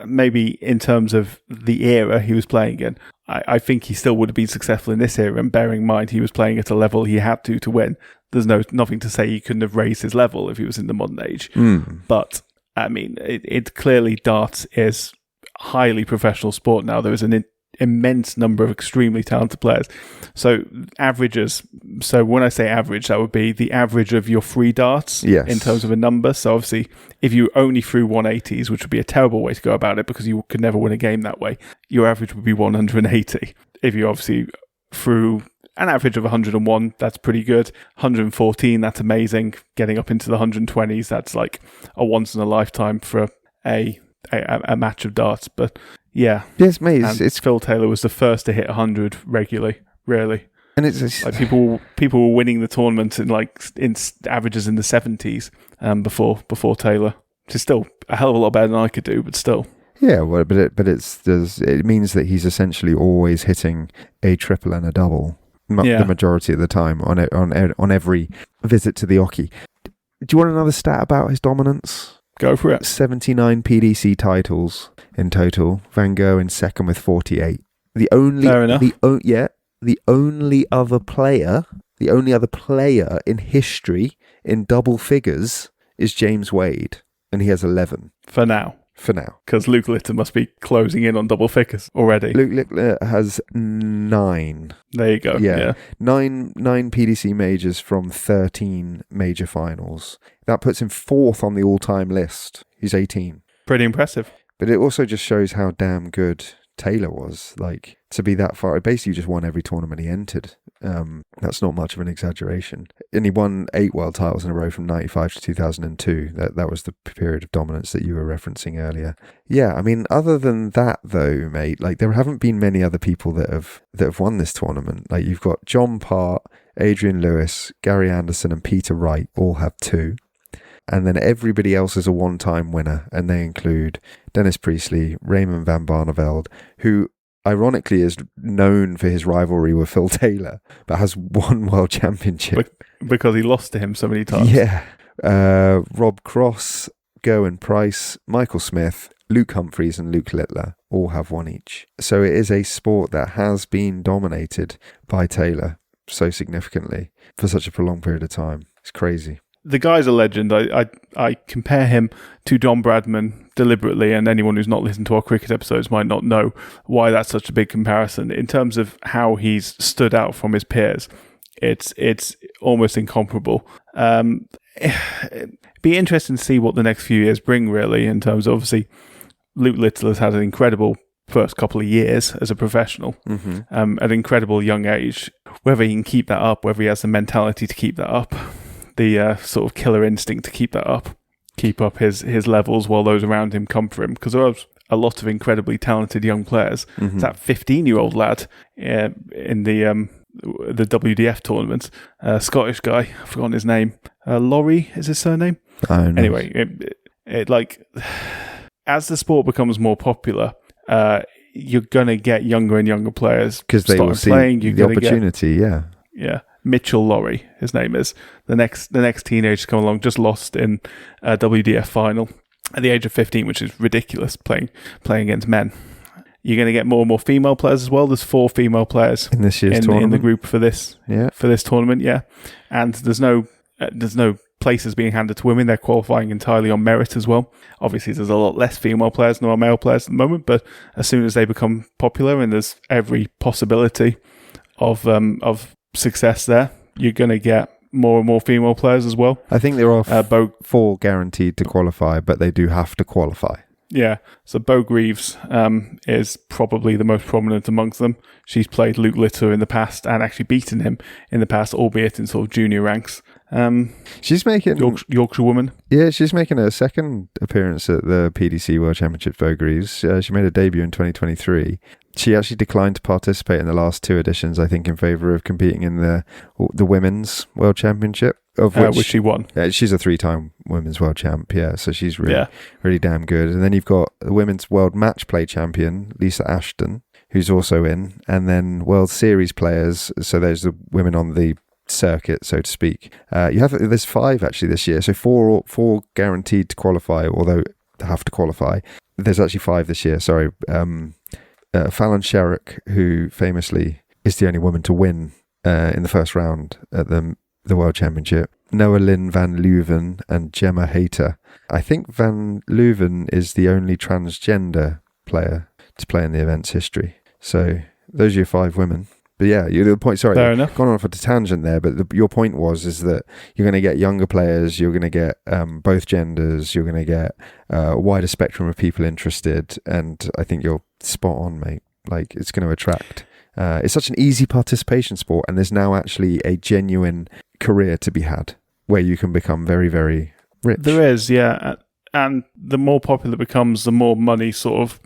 maybe in terms of the era he was playing in, I think he still would have been successful in this era, and bearing in mind he was playing at a level he had to win. There's nothing to say he couldn't have raised his level if he was in the modern age. But, I mean, it clearly darts is highly professional sport now. There is an immense number of extremely talented players. So averages, so when I say average, that would be the average of your free darts in terms of a number. So obviously, if you only threw 180s, which would be a terrible way to go about it because you could never win a game that way, your average would be 180. If you obviously threw an average of 101, that's pretty good. 114, that's amazing. Getting up into the 120s, that's like a once in a lifetime for a match of darts. But yeah, yes, mate. It's Phil Taylor was the first to hit 100 regularly, really. And it's like people were winning the tournament in averages in the 70s before Taylor. Which is still a hell of a lot better than I could do, but still. Yeah, well, but it means that he's essentially always hitting a triple and a double. The majority of the time on every visit to the oche. Do you want another stat about his dominance? Go for it. 79 PDC titles in total. Van Gerwen second with 48. Fair enough. The only other player in history in double figures is James Wade, and he has 11 for now. Because Luke Littler must be closing in on double figures already. Luke Littler has 9. There you go. Yeah. 9 PDC majors from 13 major finals. That puts him 4th on the all-time list. He's 18. Pretty impressive. But it also just shows how damn good Taylor was. Like, to be that far, basically just won every tournament he entered. That's not much of an exaggeration. And he won 8 world titles in a row from 95 to 2002. That was the period of dominance that you were referencing earlier. Yeah, I mean, other than that though, mate, like there haven't been many other people that have won this tournament. Like you've got John Part, Adrian Lewis, Gary Anderson and Peter Wright all have 2. And then everybody else is a one-time winner, and they include Dennis Priestley, Raymond van Barneveld, who ironically is known for his rivalry with Phil Taylor, but has won World Championship. Because he lost to him so many times. Yeah. Rob Cross, Gerwen Price, Michael Smith, Luke Humphries and Luke Littler all have 1 each. So it is a sport that has been dominated by Taylor so significantly for such a prolonged period of time. It's crazy. The guy's a legend. I compare him to Don Bradman deliberately, and anyone who's not listened to our cricket episodes might not know why that's such a big comparison. In terms of how he's stood out from his peers, it's almost incomparable. It'd be interesting to see what the next few years bring, really, in terms of, obviously, Luke Littler has had an incredible first couple of years as a professional, at an incredible young age. Whether he can keep that up, whether he has the mentality to keep that up, the sort of killer instinct to keep that up, keep up his levels while those around him come for him, because there are a lot of incredibly talented young players. That 15-year-old lad in the WDF tournament, Scottish guy, I've forgotten his name. Laurie is his surname. Anyway, it like as the sport becomes more popular, you're gonna get younger and younger players because they will see playing. the opportunity. Yeah. Mitchell Laurie, his name is the next teenager to come along. Just lost in a WDF final at the age of 15, which is ridiculous. Playing against men. You're going to get more and more female players as well. There's 4 female players in this year's tournament, in the group for this tournament. Yeah, and there's no places being handed to women. They're qualifying entirely on merit as well. Obviously, there's a lot less female players than there are male players at the moment, but as soon as they become popular and there's every possibility of success there, you're going to get more and more female players as well. I think there are 4 guaranteed to qualify, but they do have to qualify. Yeah, so Bo Greaves is probably the most prominent amongst them. She's played Luke Littler in the past and actually beaten him in the past, albeit in sort of junior ranks. She's making Yorkshire woman. Yeah, she's making a second appearance at the PDC World Championship. Bo Greaves. She made a debut in 2023. She actually declined to participate in the last 2 editions, I think, in favour of competing in the Women's World Championship, of which she won. Yeah, she's a 3-time Women's World Champ, so she's really damn good. And then you've got the Women's World Match Play Champion, Lisa Ashton, who's also in, and then World Series players, so there's the women on the circuit, so to speak. There's 5 actually this year, so 4 guaranteed to qualify, although they have to qualify. There's actually 5 this year, sorry. Fallon Sherrock, who famously is the only woman to win in the first round at the World Championship. Noah Lynn Van Leuven and Gemma Hayter. I think Van Leuven is the only transgender player to play in the event's history. So those are your 5 women. But yeah, the point. Sorry, fair enough. Gone on for a tangent there, but your point is that you're going to get younger players, you're going to get both genders, you're going to get a wider spectrum of people interested, and I think you're spot on, mate. Like, it's going to attract. It's such an easy participation sport, and there's now actually a genuine career to be had where you can become very, very rich. There is, yeah, and the more popular it becomes, the more money sort of.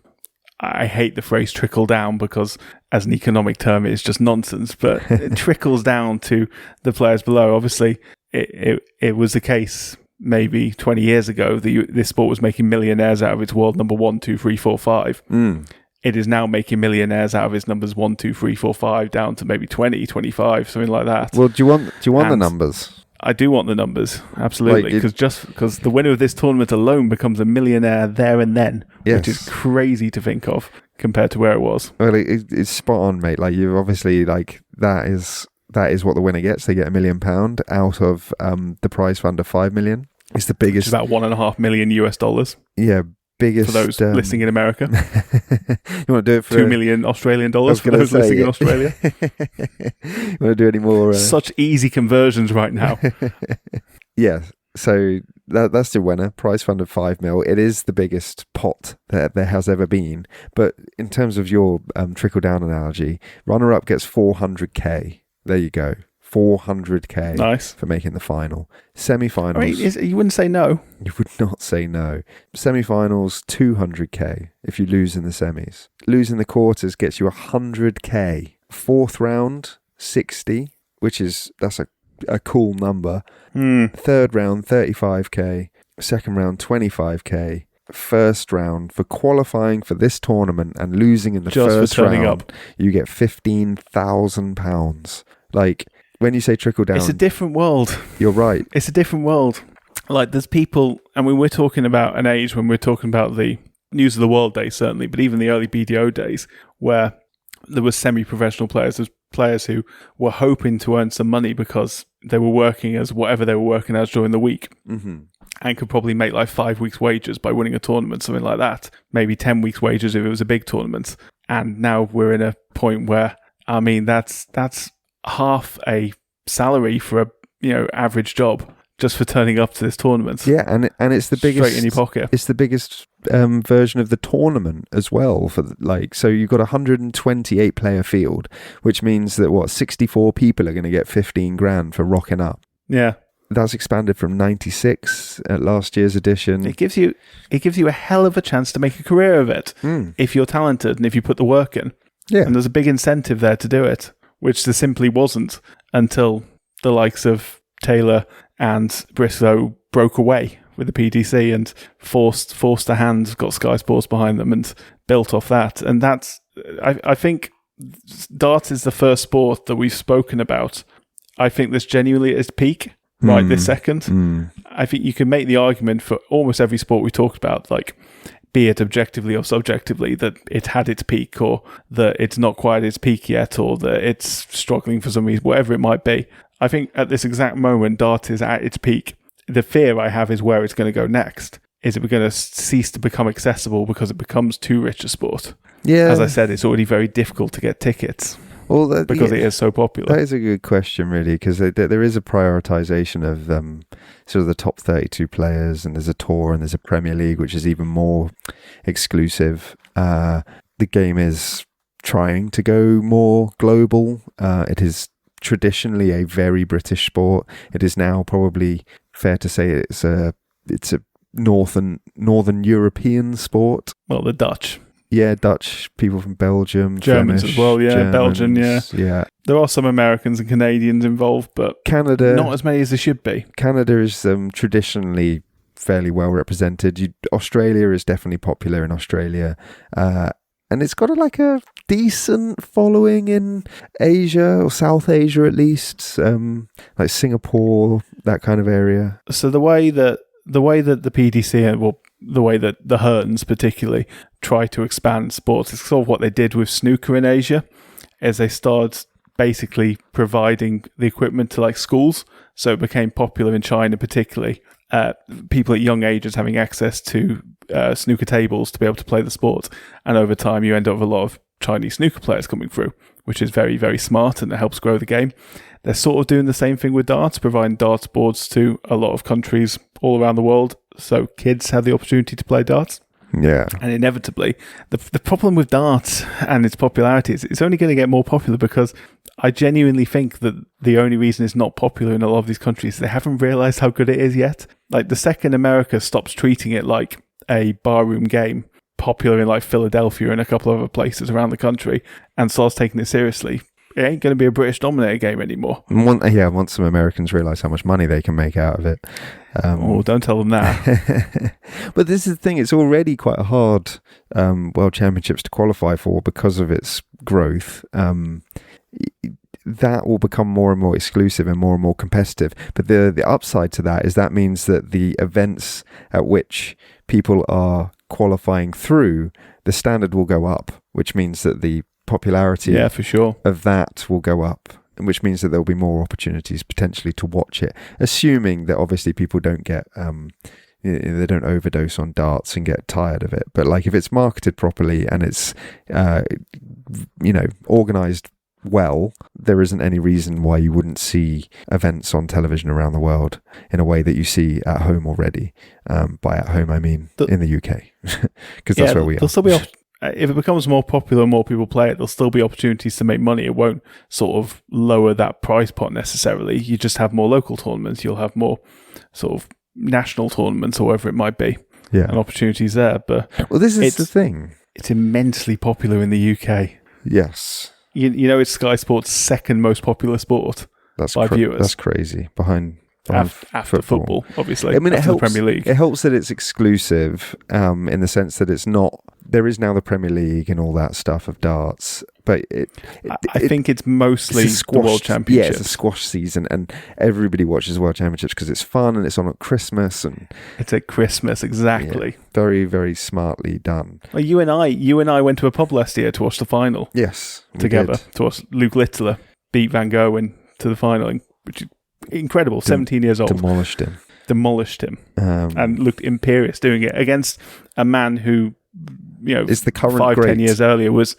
I hate the phrase trickle down because as an economic term it's just nonsense, but it trickles down to the players below. Obviously, it was the case maybe 20 years ago that this sport was making millionaires out of its world number 1, 2, 3, 4, 5. It is now making millionaires out of its numbers 1, 2, 3, 4, 5 down to maybe 20, 25, something like that. Well, do you want the numbers? I do want the numbers, absolutely, because the winner of this tournament alone becomes a millionaire there and then, which is crazy to think of compared to where it was. Well, it's spot on, mate. Like, you've obviously, like, that is what the winner gets. They get £1 million out of the prize fund of $5 million. It's the biggest. It's about $1.5 million US. Yeah. Biggest, for those listening in America. You want to do it for $2 million Australian dollars for those listening in Australia? You want to do any more? Such easy conversions right now. Yeah, so that's the winner. Prize fund of $5 million. It is the biggest pot that there has ever been. But in terms of your trickle down analogy, runner up gets $400K. There you go. $400K nice. For making the final. Semi-finals. I mean, you wouldn't say no. You would not say no. Semi-finals, $200K if you lose in the semis. Losing the quarters gets you $100K. 4th round, 60, that's a cool number. 3rd round, 35K. 2nd round, 25K. 1st round, for qualifying for this tournament and losing in the first round, you get £15,000. Like, when you say trickle down, it's a different world. You're right. It's a different world. Like, there's people, and we're talking about an age when we're talking about the News of the World days, certainly, but even the early BDO days, where there were semi-professional players, there's players who were hoping to earn some money because they were working as whatever they were working as during the week, and could probably make like 5 weeks' wages by winning a tournament, something like that. Maybe 10 weeks' wages if it was a big tournament. And now we're in a point where, I mean, that's half a salary for a average job just for turning up to this tournament. Yeah, and it's the biggest straight in your pocket. It's the biggest version of the tournament as well. So you've got a 128 player field, which means that 64 people are going to get 15 grand for rocking up. Yeah. That's expanded from 96 at last year's edition. It gives you a hell of a chance to make a career of it if you're talented and if you put the work in. Yeah. And there's a big incentive there to do it, which there simply wasn't until the likes of Taylor and Bristow broke away with the PDC and forced a hand, got Sky Sports behind them and built off that. And that's, I think darts is the first sport that we've spoken about. I think this genuinely is peak right this second. I think you can make the argument for almost every sport we talked about, like be it objectively or subjectively, that it had its peak or that it's not quite its peak yet or that it's struggling for some reason, whatever it might be. I think at this exact moment, dart is at its peak. The fear I have is where it's going to go next. Is it going to cease to become accessible because it becomes too rich a sport? Yeah. As I said, it's already very difficult to get tickets. Well, because it is so popular. That is a good question, really, because there is a prioritization of sort of the top 32 players, and there's a tour and there's a Premier League, which is even more exclusive. The game is trying to go more global. It is traditionally a very British sport. It is now probably fair to say it's a northern European sport. Well, the Dutch. Yeah, Dutch, people from Belgium, Germans Flemish, as well, yeah, Germans, Belgian, yeah. Yeah. There are some Americans and Canadians involved, but Canada, not as many as there should be. Canada is traditionally fairly well represented. Australia is definitely popular in Australia. And it's got a decent following in Asia, or South Asia at least, like Singapore, that kind of area. So the way that the PDC, well, the way that the Hearns particularly try to expand sports, it's sort of what they did with snooker in Asia, as they started basically providing the equipment to like schools. So it became popular in China, particularly. People at young ages having access to snooker tables to be able to play the sport. And over time, you end up with a lot of Chinese snooker players coming through, which is very, very smart, and it helps grow the game. They're sort of doing the same thing with darts, providing darts boards to a lot of countries all around the world, so kids have the opportunity to play darts. Yeah. And inevitably, the problem with darts and its popularity is it's only going to get more popular, because I genuinely think that the only reason it's not popular in a lot of these countries is they haven't realised how good it is yet. Like, the second America stops treating it like a barroom game, popular in like Philadelphia and a couple of other places around the country, and starts taking it seriously, it ain't going to be a British dominated game anymore. Once some Americans realise how much money they can make out of it. Don't tell them that. But this is the thing, it's already quite a hard World Championships to qualify for because of its growth. That will become more and more exclusive and more competitive. But the upside to that is that means that the events at which people are qualifying through, the standard will go up, which means that the popularity for sure of that will go up, which means that there'll be more opportunities potentially to watch it, assuming that obviously people don't get they don't overdose on darts and get tired of it. But like, if it's marketed properly and it's organized well, there isn't any reason why you wouldn't see events on television around the world in a way that you see at home already. By at home I mean in the UK, because that's where we are. Still be if it becomes more popular and more people play it, there'll still be opportunities to make money. It won't sort of lower that price pot necessarily. You just have more local tournaments. You'll have more sort of national tournaments or whatever it might be. Yeah. And opportunities there. But this is the thing. It's immensely popular in the UK. Yes. You know, it's Sky Sports' second most popular sport by viewers. That's crazy. Behind after football, obviously. I mean, it helps. The Premier League. It helps that it's exclusive, in the sense that it's not. There is now the Premier League and all that stuff of darts, but I think it's mostly the World Championships. Yeah, it's a squash season, and everybody watches World Championships because it's fun and it's on at Christmas, and it's at Christmas, exactly. Yeah, very, very smartly done. Well, you and I went to a pub last year to watch the final. Yes, together to watch Luke Littler beat Van Gerwen to the final, which is incredible. 17 years old, demolished him, and looked imperious doing it against a man who, is the current 5-10 years earlier was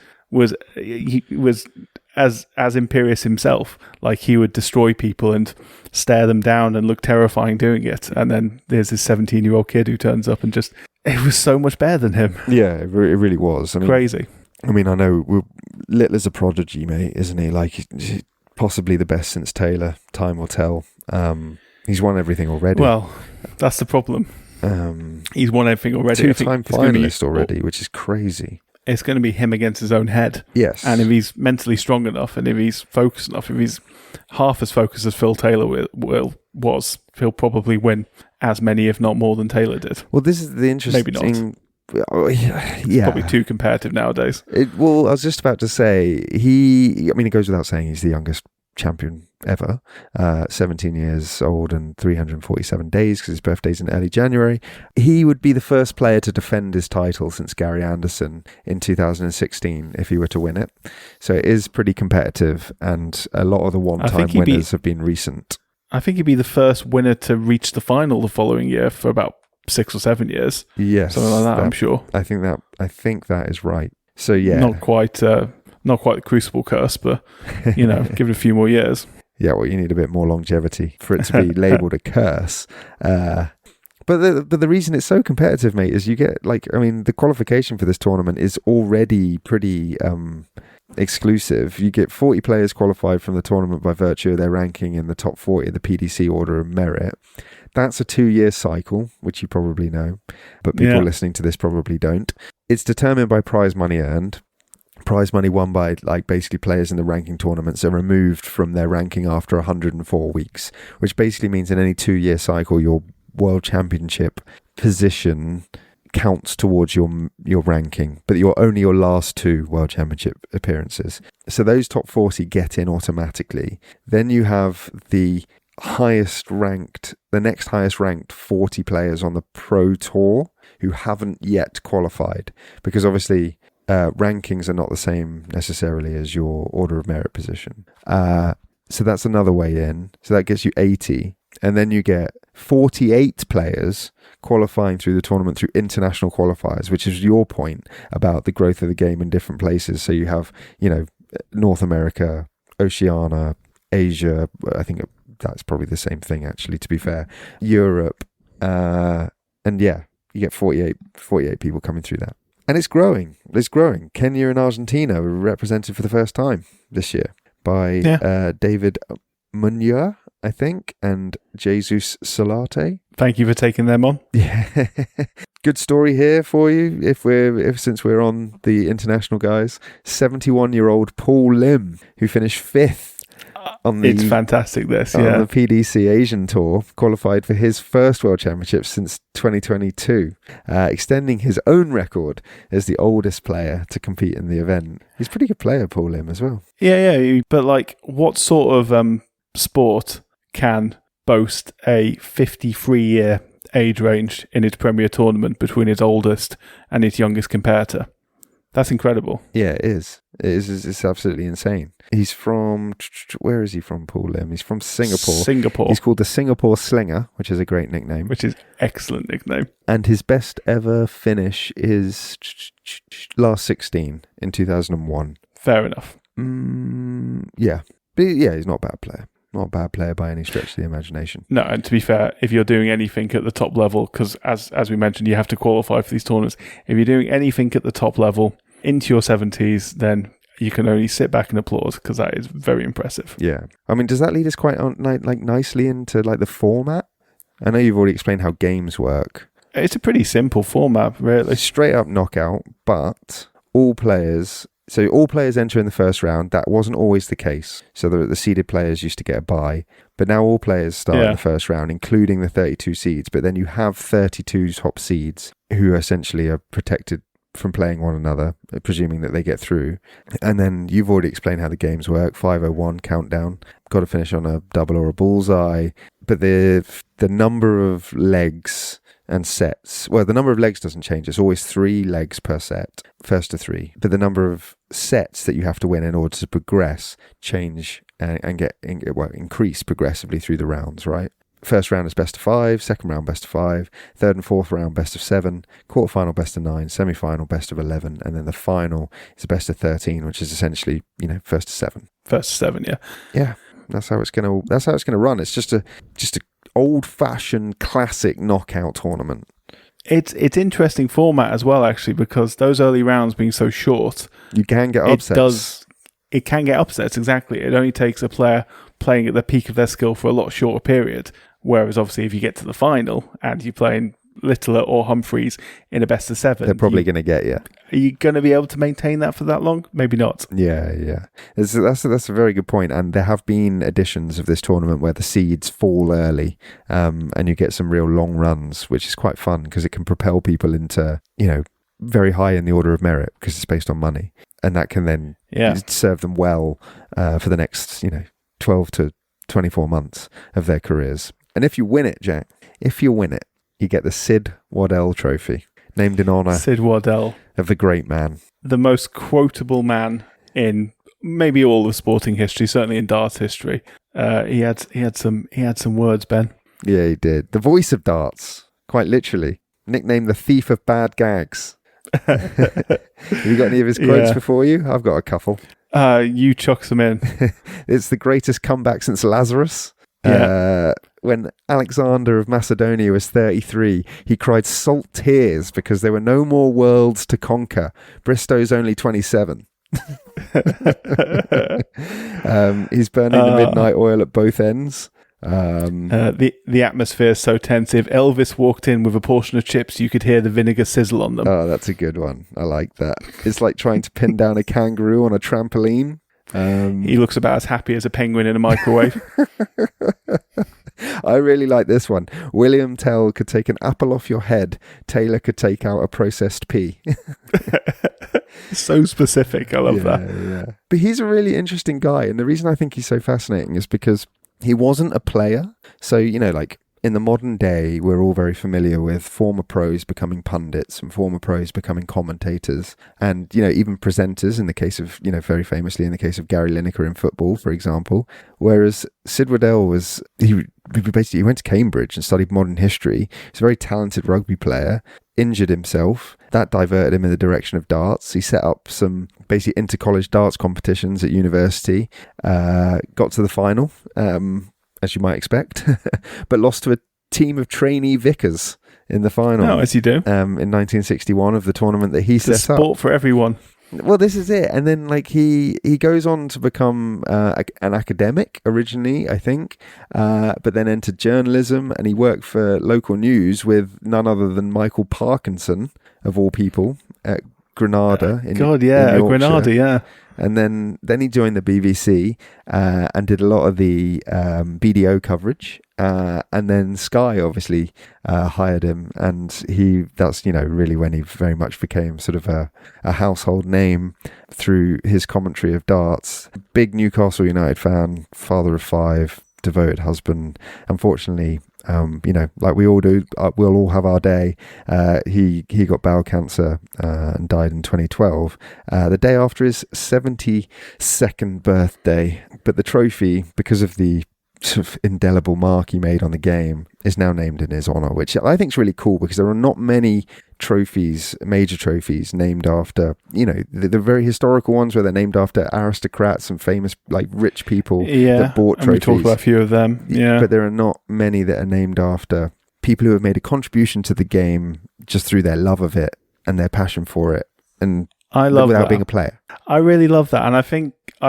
as imperious himself. Like, he would destroy people and stare them down and look terrifying doing it. And then there's this 17-year-old kid who turns up and just, it was so much better than him. Yeah, it really was. I mean, crazy. I mean, I know Littler's a prodigy, mate, isn't he? Like, possibly the best since Taylor. Time will tell. He's won everything already. Well, that's the problem. He's won everything already. Two-time finalist already, which is crazy. It's going to be him against his own head. Yes. And if he's mentally strong enough, and if he's focused enough, if he's half as focused as Phil Taylor was, he'll probably win as many, if not more, than Taylor did. Well, this is the interesting... Maybe not. Yeah. Probably too competitive nowadays. Well, I was just about to say, it goes without saying he's the youngest champion ever, 17 years old and 347 days because his birthday's in early January. He would be the first player to defend his title since Gary Anderson in 2016 if he were to win it. So it is pretty competitive, and a lot of the one-time winners have been recent. I think he'd be the first winner to reach the final the following year for about 6 or 7 years. Yes, something like that. I'm sure. I think that is right. So yeah, not quite the Crucible curse, but give it a few more years. Yeah, well, you need a bit more longevity for it to be labelled a curse. But the reason it's so competitive, mate, is you get the qualification for this tournament is already pretty exclusive. You get 40 players qualified from the tournament by virtue of their ranking in the top 40 of the PDC Order of Merit. That's a 2-year cycle, which you probably know, but people listening to this probably don't. It's determined by prize money earned. Prize money won by basically players in the ranking tournaments are removed from their ranking after 104 weeks, which basically means in any 2-year cycle, your world championship position counts towards your ranking, but you're only your last 2 world championship appearances. So those top 40 get in automatically. Then you have the next highest ranked 40 players on the Pro Tour who haven't yet qualified, because obviously rankings are not the same necessarily as your order of merit position. So that's another way in. So that gets you 80. And then you get 48 players qualifying through the tournament through international qualifiers, which is your point about the growth of the game in different places. So you have, North America, Oceania, Asia. I think that's probably the same thing, actually, to be fair. Europe. And yeah, you get 48 people coming through that. And it's growing. Kenya and Argentina were represented for the first time this year by David Munya, I think, and Jesus Solarte. Thank you for taking them on. Yeah. Good story here for you, since we're on the international guys. 71-year-old Paul Lim, who finished 5th. It's fantastic, this, on the PDC Asian Tour, qualified for his first World Championship since 2022, extending his own record as the oldest player to compete in the event. He's a pretty good player, Paul Lim, as well. Yeah, but what sort of sport can boast a 53-year age range in its premier tournament between its oldest and its youngest competitor? That's incredible. Yeah, it is. It's absolutely insane. He's from... Where is he from, Paul Lim? He's from Singapore. He's called the Singapore Slinger, which is a great nickname. Which is excellent nickname. And his best ever finish is last 16 in 2001. Fair enough. Yeah. But yeah, he's not a bad player. Not a bad player by any stretch of the imagination. No, and to be fair, if you're doing anything at the top level, because as we mentioned, you have to qualify for these tournaments. If you're doing anything at the top level into your 70s, then you can only sit back and applaud, because that is very impressive. Yeah. I mean, does that lead us quite nicely into the format? I know you've already explained how games work. It's a pretty simple format, really. Straight up knockout, but all players enter in the first round. That wasn't always the case. So the seeded players used to get a bye, but now all players start in the first round, including the 32 seeds. But then you have 32 top seeds who essentially are protected from playing one another, presuming that they get through. And then you've already explained how the games work. 501 countdown. Got to finish on a double or a bullseye. But the number of legs and sets, well, the number of legs doesn't change. It's always 3 legs per set, first to 3. But the number of sets that you have to win in order to progress change and increase progressively through the rounds, right? First round is best of 5, second round best of 5, third and fourth round best of 7, quarterfinal best of 9, semi-final best of 11, and then the final is a best of 13, which is essentially, first to 7. First to 7, yeah. Yeah. That's how it's gonna run. It's just a old-fashioned classic knockout tournament. It's interesting format as well, actually, because those early rounds being so short, you can get upsets. It can get upsets, exactly. It only takes a player playing at the peak of their skill for a lot shorter period. Whereas, obviously, if you get to the final and you're playing Littler or Humphries in a best of 7, they're probably going to get you. Are you going to be able to maintain that for that long? Maybe not. Yeah. That's a very good point. And there have been editions of this tournament where the seeds fall early, and you get some real long runs, which is quite fun because it can propel people into, very high in the order of merit because it's based on money. And that can then serve them well for the next, 12 to 24 months of their careers. And if you win it, Jack, you get the Sid Waddell Trophy, named in honour Sid Waddell, of the great man. The most quotable man in maybe all of sporting history, certainly in darts history. He had some words, Ben. Yeah, he did. The voice of darts, quite literally. Nicknamed the thief of bad gags. Have you got any of his quotes before you? I've got a couple. You chuck them in. It's the greatest comeback since Lazarus. Yeah. When Alexander of Macedonia was 33, he cried salt tears because there were no more worlds to conquer. Bristow's only 27. He's burning the midnight oil at both ends. The atmosphere is so tense. If Elvis walked in with a portion of chips, you could hear the vinegar sizzle on them. Oh, that's a good one. I like that. It's like trying to pin down a kangaroo on a trampoline. He looks about as happy as a penguin in a microwave. I really like this one. William Tell could take an apple off your head. Taylor could take out a processed pea. So specific. I love that. Yeah. But he's a really interesting guy. And the reason I think he's so fascinating is because he wasn't a player. So, like in the modern day, we're all very familiar with former pros becoming pundits and former pros becoming commentators and, even presenters in the case of, very famously in the case of Gary Lineker in football, for example. Whereas Sid Waddell he went to Cambridge and studied modern history. He's a very talented rugby player, injured himself. That diverted him in the direction of darts. He set up some basically inter-college darts competitions at university, got to the final, as you might expect, but lost to a team of trainee vicars in the final. Oh, as you do. In 1961 of the tournament that he set up. Sport for everyone. Well, this is it. And then he goes on to become an academic originally, I think, but then entered journalism, and he worked for local news with none other than Michael Parkinson, of all people, at Granada. In Yorkshire. Granada, yeah. And then he joined the BBC and did a lot of the BDO coverage. And then Sky obviously hired him, and that's really when he very much became sort of a household name through his commentary of darts. Big Newcastle United fan, father of 5, devoted husband. Unfortunately, like we all do, we'll all have our day. He got bowel cancer and died in 2012, the day after his 72nd birthday. But the trophy, because of the sort of indelible mark he made on the game, is now named in his honour, which I think is really cool because there are not many trophies, major trophies, named after, the very historical ones where they're named after aristocrats and famous, like, rich people that bought trophies. We talked about a few of them, But there are not many that are named after people who have made a contribution to the game just through their love of it and their passion for it, and I love without that. being a player. I really love that, and I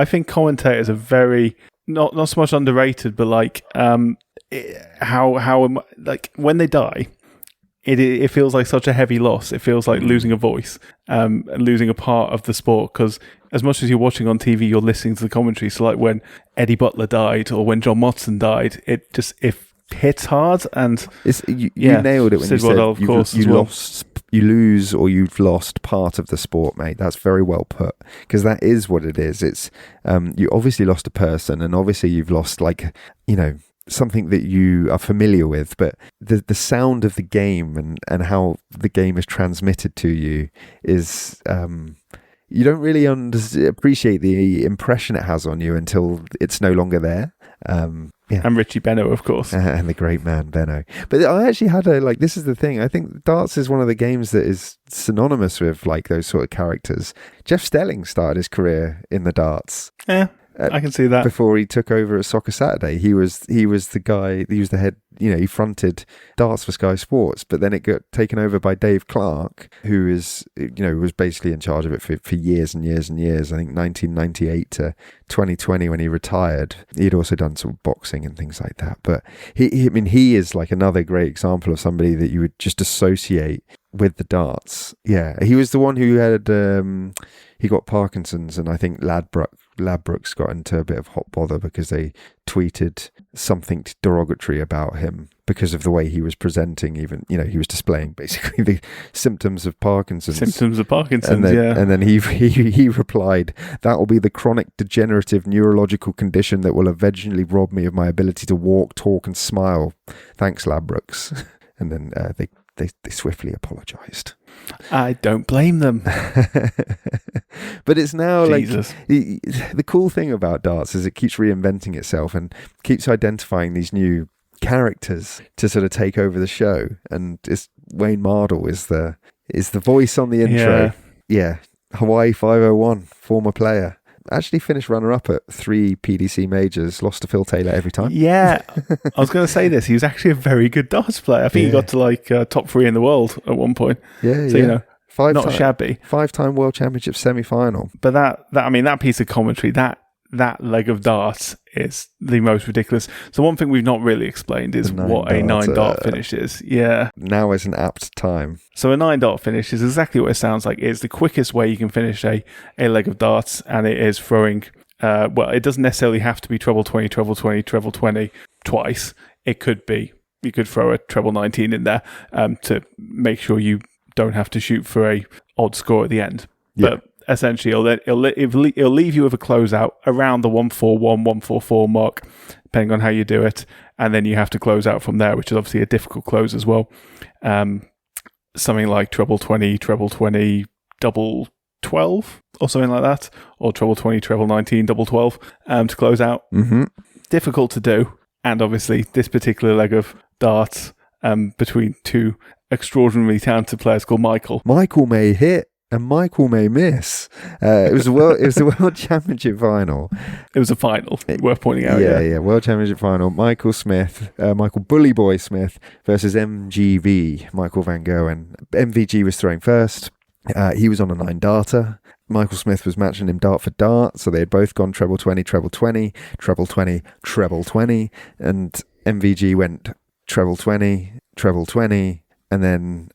think commentators are very not so much underrated, but like how like when they die, it feels like such a heavy loss. It feels like losing a voice, and losing a part of the sport, because as much as you're watching on TV, you're listening to the commentary. So like when Eddie Butler died or when John Motson died, it hits hard. And you nailed it when Sid you Waddell, said you lose or you've lost part of the sport, mate. That's very well put, because that is what it is. It's you obviously lost a person, and obviously you've lost, like, something that you are familiar with, but the sound of the game and how the game is transmitted to you is you don't really appreciate the impression it has on you until it's no longer there. And Richie Benno, of course. And the great man, Benno. But I actually had this is the thing, I think darts is one of the games that is synonymous with, like, those sort of characters. Jeff Stelling started his career in the darts. Yeah. I can see that. Before he took over at Soccer Saturday, he was the guy. He was the head. He fronted darts for Sky Sports, but then it got taken over by Dave Clark, who is was basically in charge of it for years and years and years. I think 1998 to 2020 when he retired. He'd also done sort of boxing and things like that. But he is like another great example of somebody that you would just associate with the darts. Yeah, he was the one who had he got Parkinson's, and I think Ladbrokes got into a bit of hot bother because they tweeted something derogatory about him because of the way he was presenting. Even he was displaying basically the symptoms of Parkinson's. And then he replied, "That will be the chronic degenerative neurological condition that will eventually rob me of my ability to walk, talk, and smile. Thanks, Ladbrokes." And then they swiftly apologised. I don't blame them. But it's now Jesus. The cool thing about darts is it keeps reinventing itself and keeps identifying these new characters to sort of take over the show. And Wayne Mardle is the voice on the intro. Yeah. Hawaii 501, former player. Actually finished runner-up at 3 PDC majors, lost to Phil Taylor every time. Yeah, I was going to say this. He was actually a very good darts player. I think he got to top 3 in the world at one point. Yeah, so, not shabby. 5-time World Championship semi-final. But that piece of commentary, that leg of darts is the most ridiculous. So one thing we've not really explained is what a 9-dart finish is. Yeah. Now is an apt time. So a 9-dart finish is exactly what it sounds like. It's the quickest way you can finish a leg of darts, and it is throwing, it doesn't necessarily have to be treble 20, treble 20, treble 20 twice. It could be, you could throw a treble 19 in there to make sure you don't have to shoot for a odd score at the end. Yeah. But essentially, it'll leave you with a closeout around the 141, 144 mark, depending on how you do it, and then you have to close out from there, which is obviously a difficult close as well. Something like treble 20, double 12, or something like that, or treble 20, treble 19, double 12 to close out. Mm-hmm. Difficult to do, and obviously this particular leg of darts between two extraordinarily talented players called Michael. Michael may hit and Michael may miss. It was the World Championship final. It was a final, worth pointing out. Yeah, World Championship final. Michael Bully Boy Smith versus MGV, Michael Van Gerwen. MVG was throwing first. He was on a 9-darter. Michael Smith was matching him dart for dart, so they had both gone treble 20, treble 20, treble 20, treble 20, and MVG went treble 20, treble 20, and then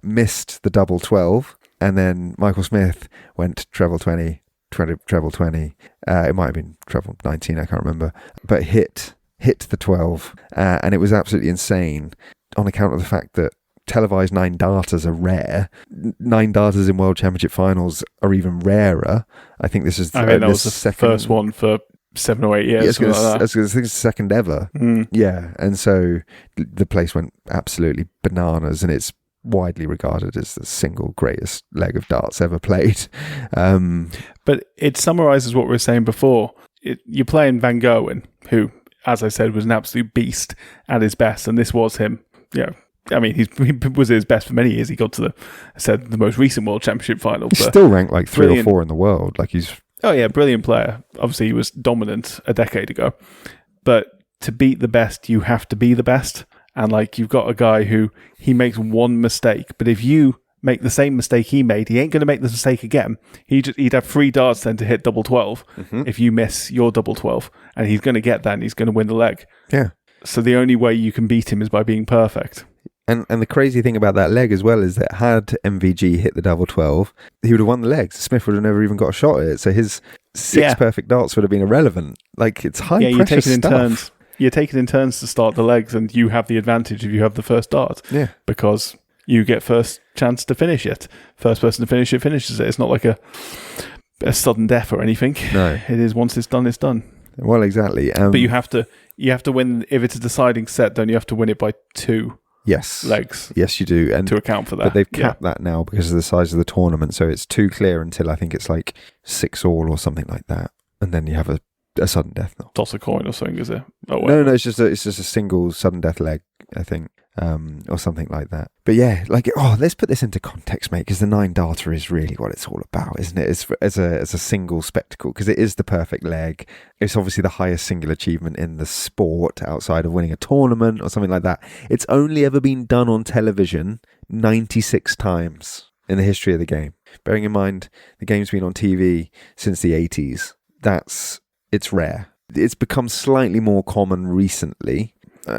missed the double 12. And then Michael Smith went treble 20, treble 20. It might have been treble 19, I can't remember. But hit the 12. And it was absolutely insane on account of the fact that televised 9-darters are rare. 9-darters in World Championship finals are even rarer. I think this is that was the first one for 7 or 8 years. Yeah, I think it's the second ever. Yeah, and so the place went absolutely bananas, and it's widely regarded as the single greatest leg of darts ever played. But it summarises what we were saying before. You're playing Van Gerwen, who, as I said, was an absolute beast at his best, and this was him. I mean, he was at his best for many years. He got to the most recent World Championship final. He's still ranked like 3 or 4 in the world. Like he's... Oh yeah, brilliant player. Obviously, he was dominant a decade ago. But to beat the best, you have to be the best. And you've got a guy who he makes one mistake, but if you make the same mistake he made, he ain't going to make the mistake again. He'd have 3 darts then to hit double 12 if you miss your double 12, and he's going to get that, and he's going to win the leg. Yeah. So the only way you can beat him is by being perfect. And the crazy thing about that leg as well is that had MVG hit the double 12, he would have won the leg. Smith would have never even got a shot at it. So his 6 perfect darts would have been irrelevant. It's high pressure stuff. Turns. You're taking in turns to start the legs, and you have the advantage if you have the first dart. Yeah. Because you get first chance to finish it. First person to finish it finishes it. It's not like a sudden death or anything. No. It is once it's done, it's done. Well, exactly. But you have to win. If it's a deciding set, then you have to win it by 2 legs. Yes, you do. And to account for that. But they've capped that now because of the size of the tournament. So it's 2 clear until I think it's 6 all or something like that. And then you have a sudden death now. Toss a coin or something, is it? No, it's just a single sudden death leg, I think. or something like that. But yeah, like, let's put this into context, mate, because the 9 darter is really what it's all about, isn't it? As a single spectacle, because it is the perfect leg. It's obviously the highest single achievement in the sport outside of winning a tournament or something like that. It's only ever been done on television 96 times in the history of the game. Bearing in mind, the game's been on TV since the 80s. It's rare. It's become slightly more common recently.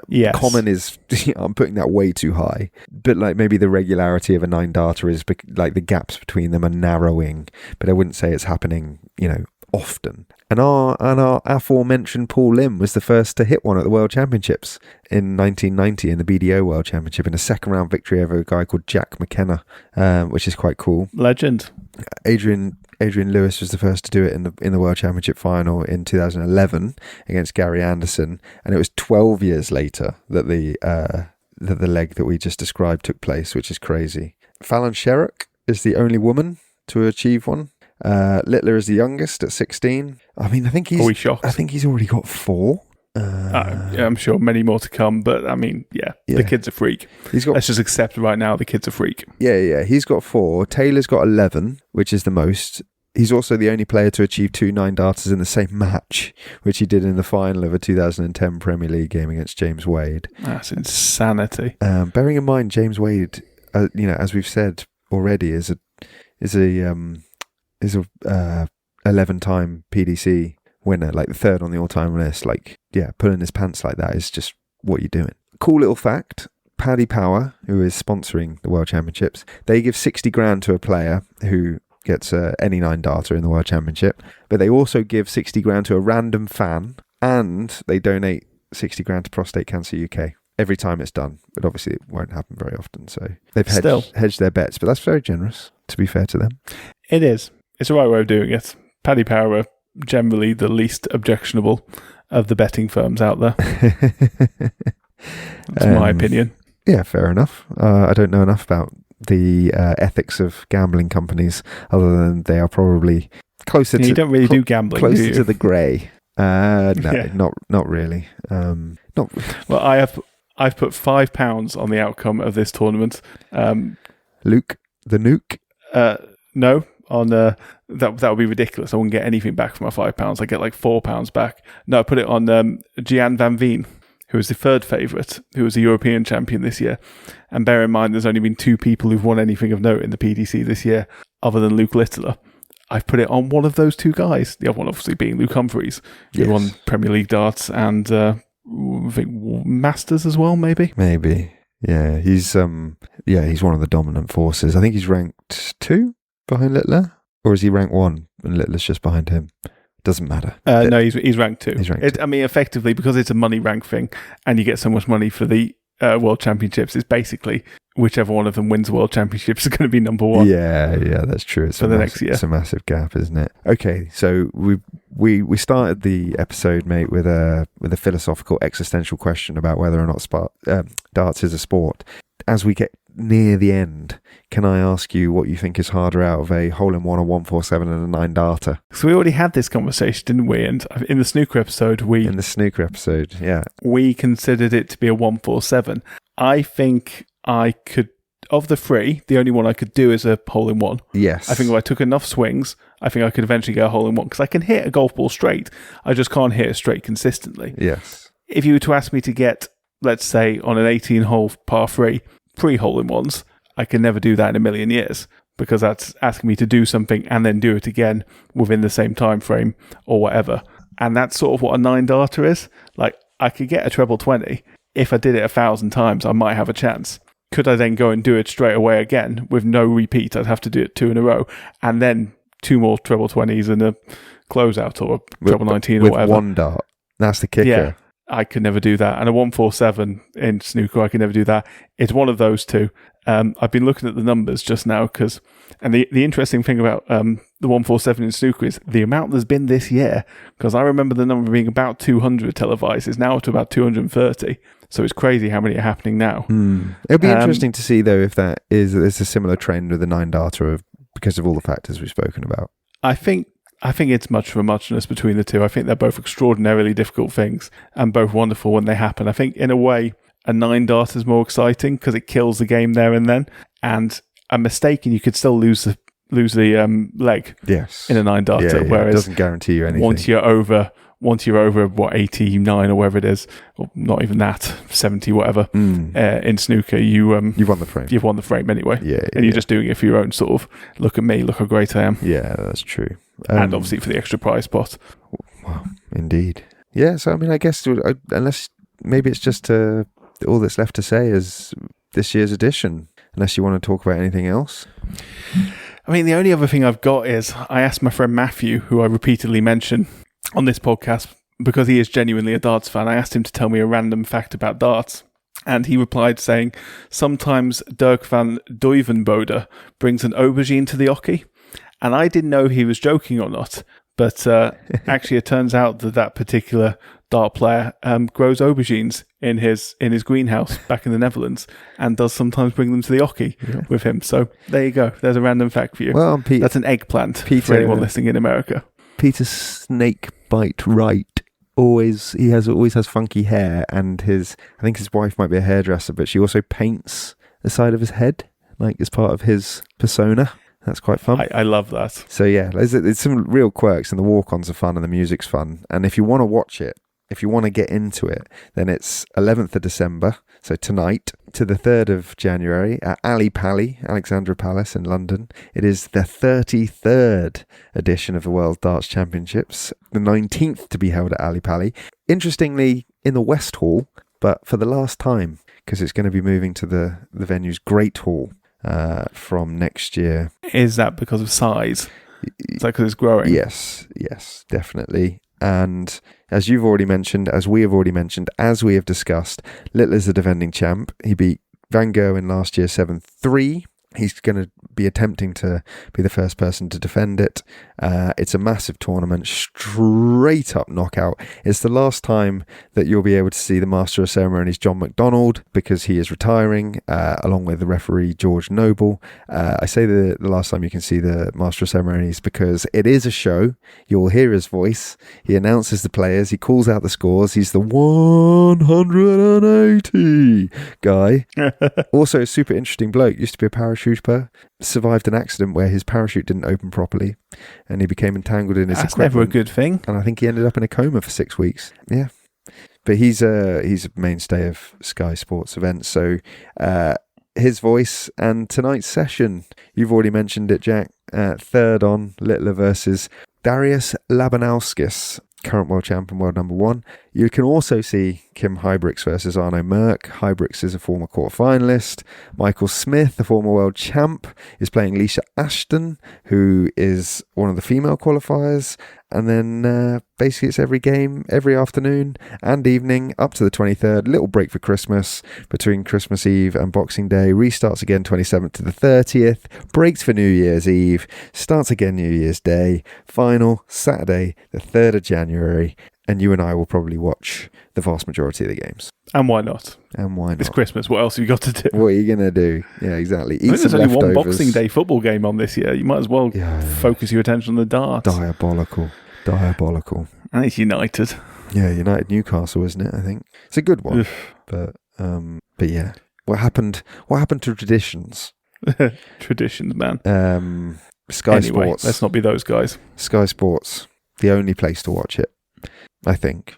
Yes. Common is, I'm putting that way too high, but like maybe the regularity of a 9 darter is like the gaps between them are narrowing, but I wouldn't say it's happening, often. And our aforementioned Paul Lim was the first to hit one at the World Championships in 1990 in the BDO World Championship in a second round victory over a guy called Jack McKenna, which is quite cool. Legend. Adrian Lewis was the first to do it in the World Championship final in 2011 against Gary Anderson, and it was 12 years later that the leg that we just described took place, which is crazy. Fallon Sherrock is the only woman to achieve one. Littler is the youngest at 16. I mean, I think he's already got 4. I'm sure many more to come, but I mean, the kid's a freak. Let's just accept right now the kid's a freak. Yeah. He's got 4. Taylor's got 11, which is the most. He's also the only player to achieve 2 9 darters in the same match, which he did in the final of a 2010 Premier League game against James Wade. That's insanity. Bearing in mind, James Wade, as we've said already, is a 11-time PDC winner, like the 3rd on the all-time list. Like, pulling his pants like that is just what you're doing. Cool little fact. Paddy Power, who is sponsoring the World Championships, they give 60 grand to a player who gets any 9 darter in the World Championship, but they also give 60 grand to a random fan, and they donate 60 grand to Prostate Cancer UK every time it's done. But obviously it won't happen very often, so they've hedged their bets, but that's very generous, to be fair to them. It is. It's the right way of doing it. Paddy Power are generally the least objectionable of the betting firms out there. That's my opinion. Yeah, fair enough. I don't know enough about the ethics of gambling companies, other than they are probably closer to... You don't really do gambling, closer do you? to the grey. Not really. Well, I've put £5 on the outcome of this tournament. Luke, the nuke? No, on that would be ridiculous. I wouldn't get anything back for my £5. I get like £4 back. No, I put it on Gian Van Veen, who was the 3rd favourite, who was the European champion this year. And bear in mind, there's only been 2 people who've won anything of note in the PDC this year, other than Luke Littler. I've put it on one of those 2 guys. The other one obviously being Luke Humphries, who won Premier League darts and I think Masters as well, maybe. Maybe. Yeah, he's one of the dominant forces. I think he's ranked 2 behind Littler, or is he ranked 1 and Littler's just behind him? Doesn't matter. No, he's ranked 2. He's ranked 2. I mean, effectively, because it's a money rank thing, and you get so much money for the World Championships, it's basically whichever one of them wins the World Championships is going to be number 1. Yeah, that's true. It's for the next year. It's a massive gap, isn't it? Okay, so we started the episode, mate, with a philosophical, existential question about whether or not darts is a sport. As we get near the end, can I ask you what you think is harder out of a hole-in-one, a 147 and a 9 darter? So we already had this conversation, didn't we? And in the snooker episode, we considered it to be a 147. I think I could, of the 3, the only one I could do is a hole-in-one. Yes. I think if I took enough swings, I think I could eventually get a hole-in-one, because I can hit a golf ball straight. I just can't hit it straight consistently. Yes. If you were to ask me to get, let's say, on an 18-hole par 3, 3 hole-in-ones, I can never do that in a million years, because that's asking me to do something and then do it again within the same time frame or whatever. And that's sort of what a 9 darter is. Like, I could get a treble 20. If I did it 1,000 times, I might have a chance. Could I then go and do it straight away again with no repeat? I'd have to do it 2 in a row, and then 2 more treble 20s and a closeout, or a treble 19 or whatever. With 1 dart. That's the kicker. Yeah. I could never do that. And a 147 in snooker, I could never do that. It's one of those 2. I've been looking at the numbers just now, and the interesting thing about the 147 in snooker is the amount there's been this year, because I remember the number being about 200 televised. It's now up to about 230. So it's crazy how many are happening now. It'll be interesting to see, though, if there's a similar trend with the 9 darter because of all the factors we've spoken about. I think it's much of a muchness between the 2. I think they're both extraordinarily difficult things and both wonderful when they happen. I think, in a way, a 9 dart is more exciting because it kills the game there and then. And a mistake, and you could still lose the leg. Yes. In a 9 darter. Yeah, Whereas it doesn't guarantee you anything. Once you're over what 89 or whatever it is, or not even that, 70 whatever, in snooker, you've won the frame. You've won the frame anyway. Yeah, and you're just doing it for your own sort of look at me, look how great I am. Yeah, that's true. And obviously for the extra prize pot. Well, indeed. Yeah, so I mean, I guess unless maybe it's just all that's left to say is this year's edition. Unless you want to talk about anything else. I mean, the only other thing I've got is I asked my friend Matthew, who I repeatedly mention on this podcast, because he is genuinely a darts fan, I asked him to tell me a random fact about darts. And he replied saying, sometimes Dirk van Duivenbode brings an aubergine to the oche. And I didn't know he was joking or not. But actually, it turns out that particular dart player grows aubergines in his greenhouse back in the Netherlands and does sometimes bring them to the oche with him. So there you go. There's a random fact for you. Well, that's an eggplant for anyone listening in America. Peter Snakebite Wright always has funky hair, and I think his wife might be a hairdresser, but she also paints the side of his head like as part of his persona. That's quite fun. I love that. So yeah, there's some real quirks, and the walk-ons are fun, and the music's fun. And if you want to watch it, if you want to get into it, then it's 11th of December, so tonight, to the 3rd of January at Alexandra Palace in London. It is the 33rd edition of the World Darts Championships, the 19th to be held at Ali Pali. Interestingly, in the West Hall, but for the last time, because it's going to be moving to the venue's Great Hall from next year. Is that because of size? Is that because it's growing? Yes, definitely. And as you've already mentioned, as we have already mentioned, as we have discussed, Littler's the defending champ. He beat Van Gerwen last year 7-3. He's going to be attempting to be the first person to defend it. It's a massive tournament, straight up knockout. It's the last time that you'll be able to see the Master of Ceremonies, John McDonald, because he is retiring, along with the referee, George Noble. I say the last time you can see the Master of Ceremonies because it is a show. You'll hear his voice. He announces the players. He calls out the scores. He's the 180 guy. Also a super interesting bloke. Used to be a paratrooper. Survived an accident where his parachute didn't open properly and he became entangled in his equipment. That's never a good thing. And I think he ended up in a coma for 6 weeks. Yeah. But he's a mainstay of Sky Sports events. So his voice and tonight's session, you've already mentioned it, Jack. Third on Littler versus Darius Labanowskis, current world champion, world number 1. You can also see Kim Hybricks versus Arno Merck. Hybricks is a former quarter-finalist. Michael Smith, the former world champ, is playing Leisha Ashton, who is one of the female qualifiers. And then basically it's every game, every afternoon and evening up to the 23rd. Little break for Christmas between Christmas Eve and Boxing Day. Restarts again 27th to the 30th. Breaks for New Year's Eve. Starts again New Year's Day. Final Saturday, the 3rd of January. And you and I will probably watch the vast majority of the games. And why not? It's Christmas. What else have you got to do? What are you going to do? Yeah, exactly. Eat some leftovers. There's only one Boxing Day football game on this year. You might as well focus your attention on the darts. Diabolical. And it's United. Yeah, United Newcastle, isn't it? I think it's a good one. But yeah, what happened to traditions? Traditions, man. Sky Sports. Let's not be those guys. Sky Sports, the only place to watch it, I think.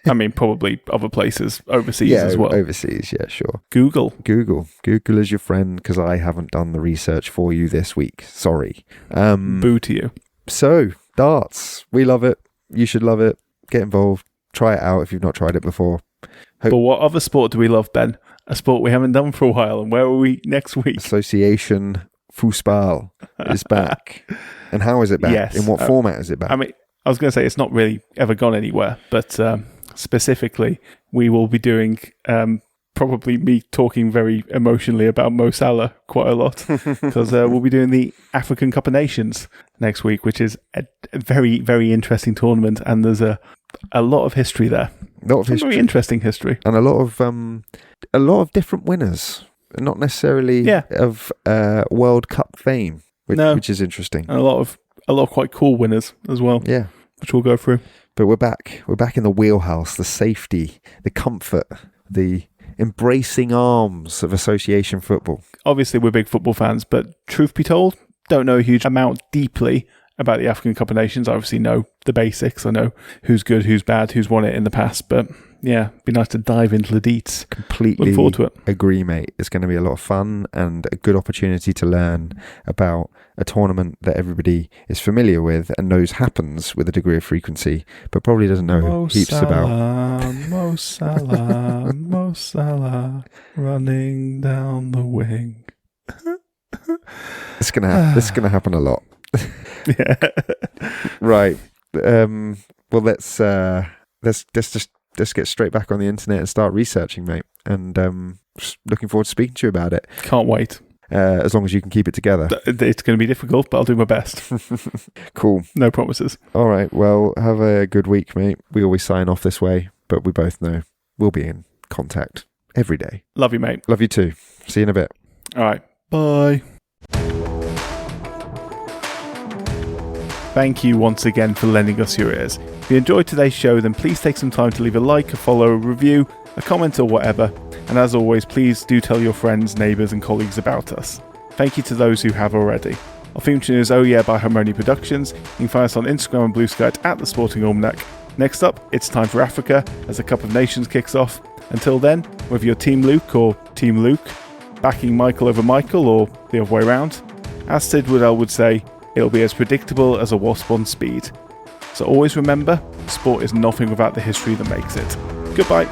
I mean, probably other places overseas as well. Overseas, yeah, sure. Google is your friend because I haven't done the research for you this week. Sorry. Boo to you. So, darts. We love it. You should love it. Get involved. Try it out if you've not tried it before. But what other sport do we love, Ben? A sport we haven't done for a while. And where are we next week? Association Fußball is back. And how is it back? Yes. In what format is it back? I mean, I was going to say it's not really ever gone anywhere, but specifically, we will be doing probably me talking very emotionally about Mo Salah quite a lot because we'll be doing the African Cup of Nations next week, which is a very, very interesting tournament, and there's a lot of history there. Very interesting history, and a lot of different winners, not necessarily of World Cup fame, which is interesting. And a lot of quite cool winners as well. Yeah, which we'll go through. But we're back. We're back in the wheelhouse, the safety, the comfort, the embracing arms of association football. Obviously, we're big football fans, but truth be told, don't know a huge amount deeply about the African Cup of Nations. I obviously know the basics. I know who's good, who's bad, who's won it in the past. But yeah, it'd be nice to dive into the deets. Completely Look forward to it. Agree, mate. It's going to be a lot of fun and a good opportunity to learn about a tournament that everybody is familiar with and knows happens with a degree of frequency, but probably doesn't know heaps about. Mo Salah, Mo Salah, running down the wing. It's gonna happen a lot. Yeah. Right. Well, let's get straight back on the internet and start researching, mate. And just looking forward to speaking to you about it. Can't wait. As long as you can keep it together. It's going to be difficult, but I'll do my best. Cool. No promises. All right. Well, have a good week, mate. We always sign off this way, but we both know we'll be in contact every day. Love you, mate. Love you too. See you in a bit. All right. Bye. Thank you once again for lending us your ears. If you enjoyed today's show, then please take some time to leave a like, a follow, a review, a comment or whatever. And as always, please do tell your friends, neighbours and colleagues about us. Thank you to those who have already. Our theme tune is Oh Yeah by Harmony Productions. You can find us on Instagram and Blue Sky at The Sporting Almanac. Next up, it's time for Africa as the Cup of Nations kicks off. Until then, whether you're Team Luke or Team Luke, backing Michael over Michael or the other way around, as Sid Woodell would say, it'll be as predictable as a wasp on speed. So always remember, sport is nothing without the history that makes it. Goodbye.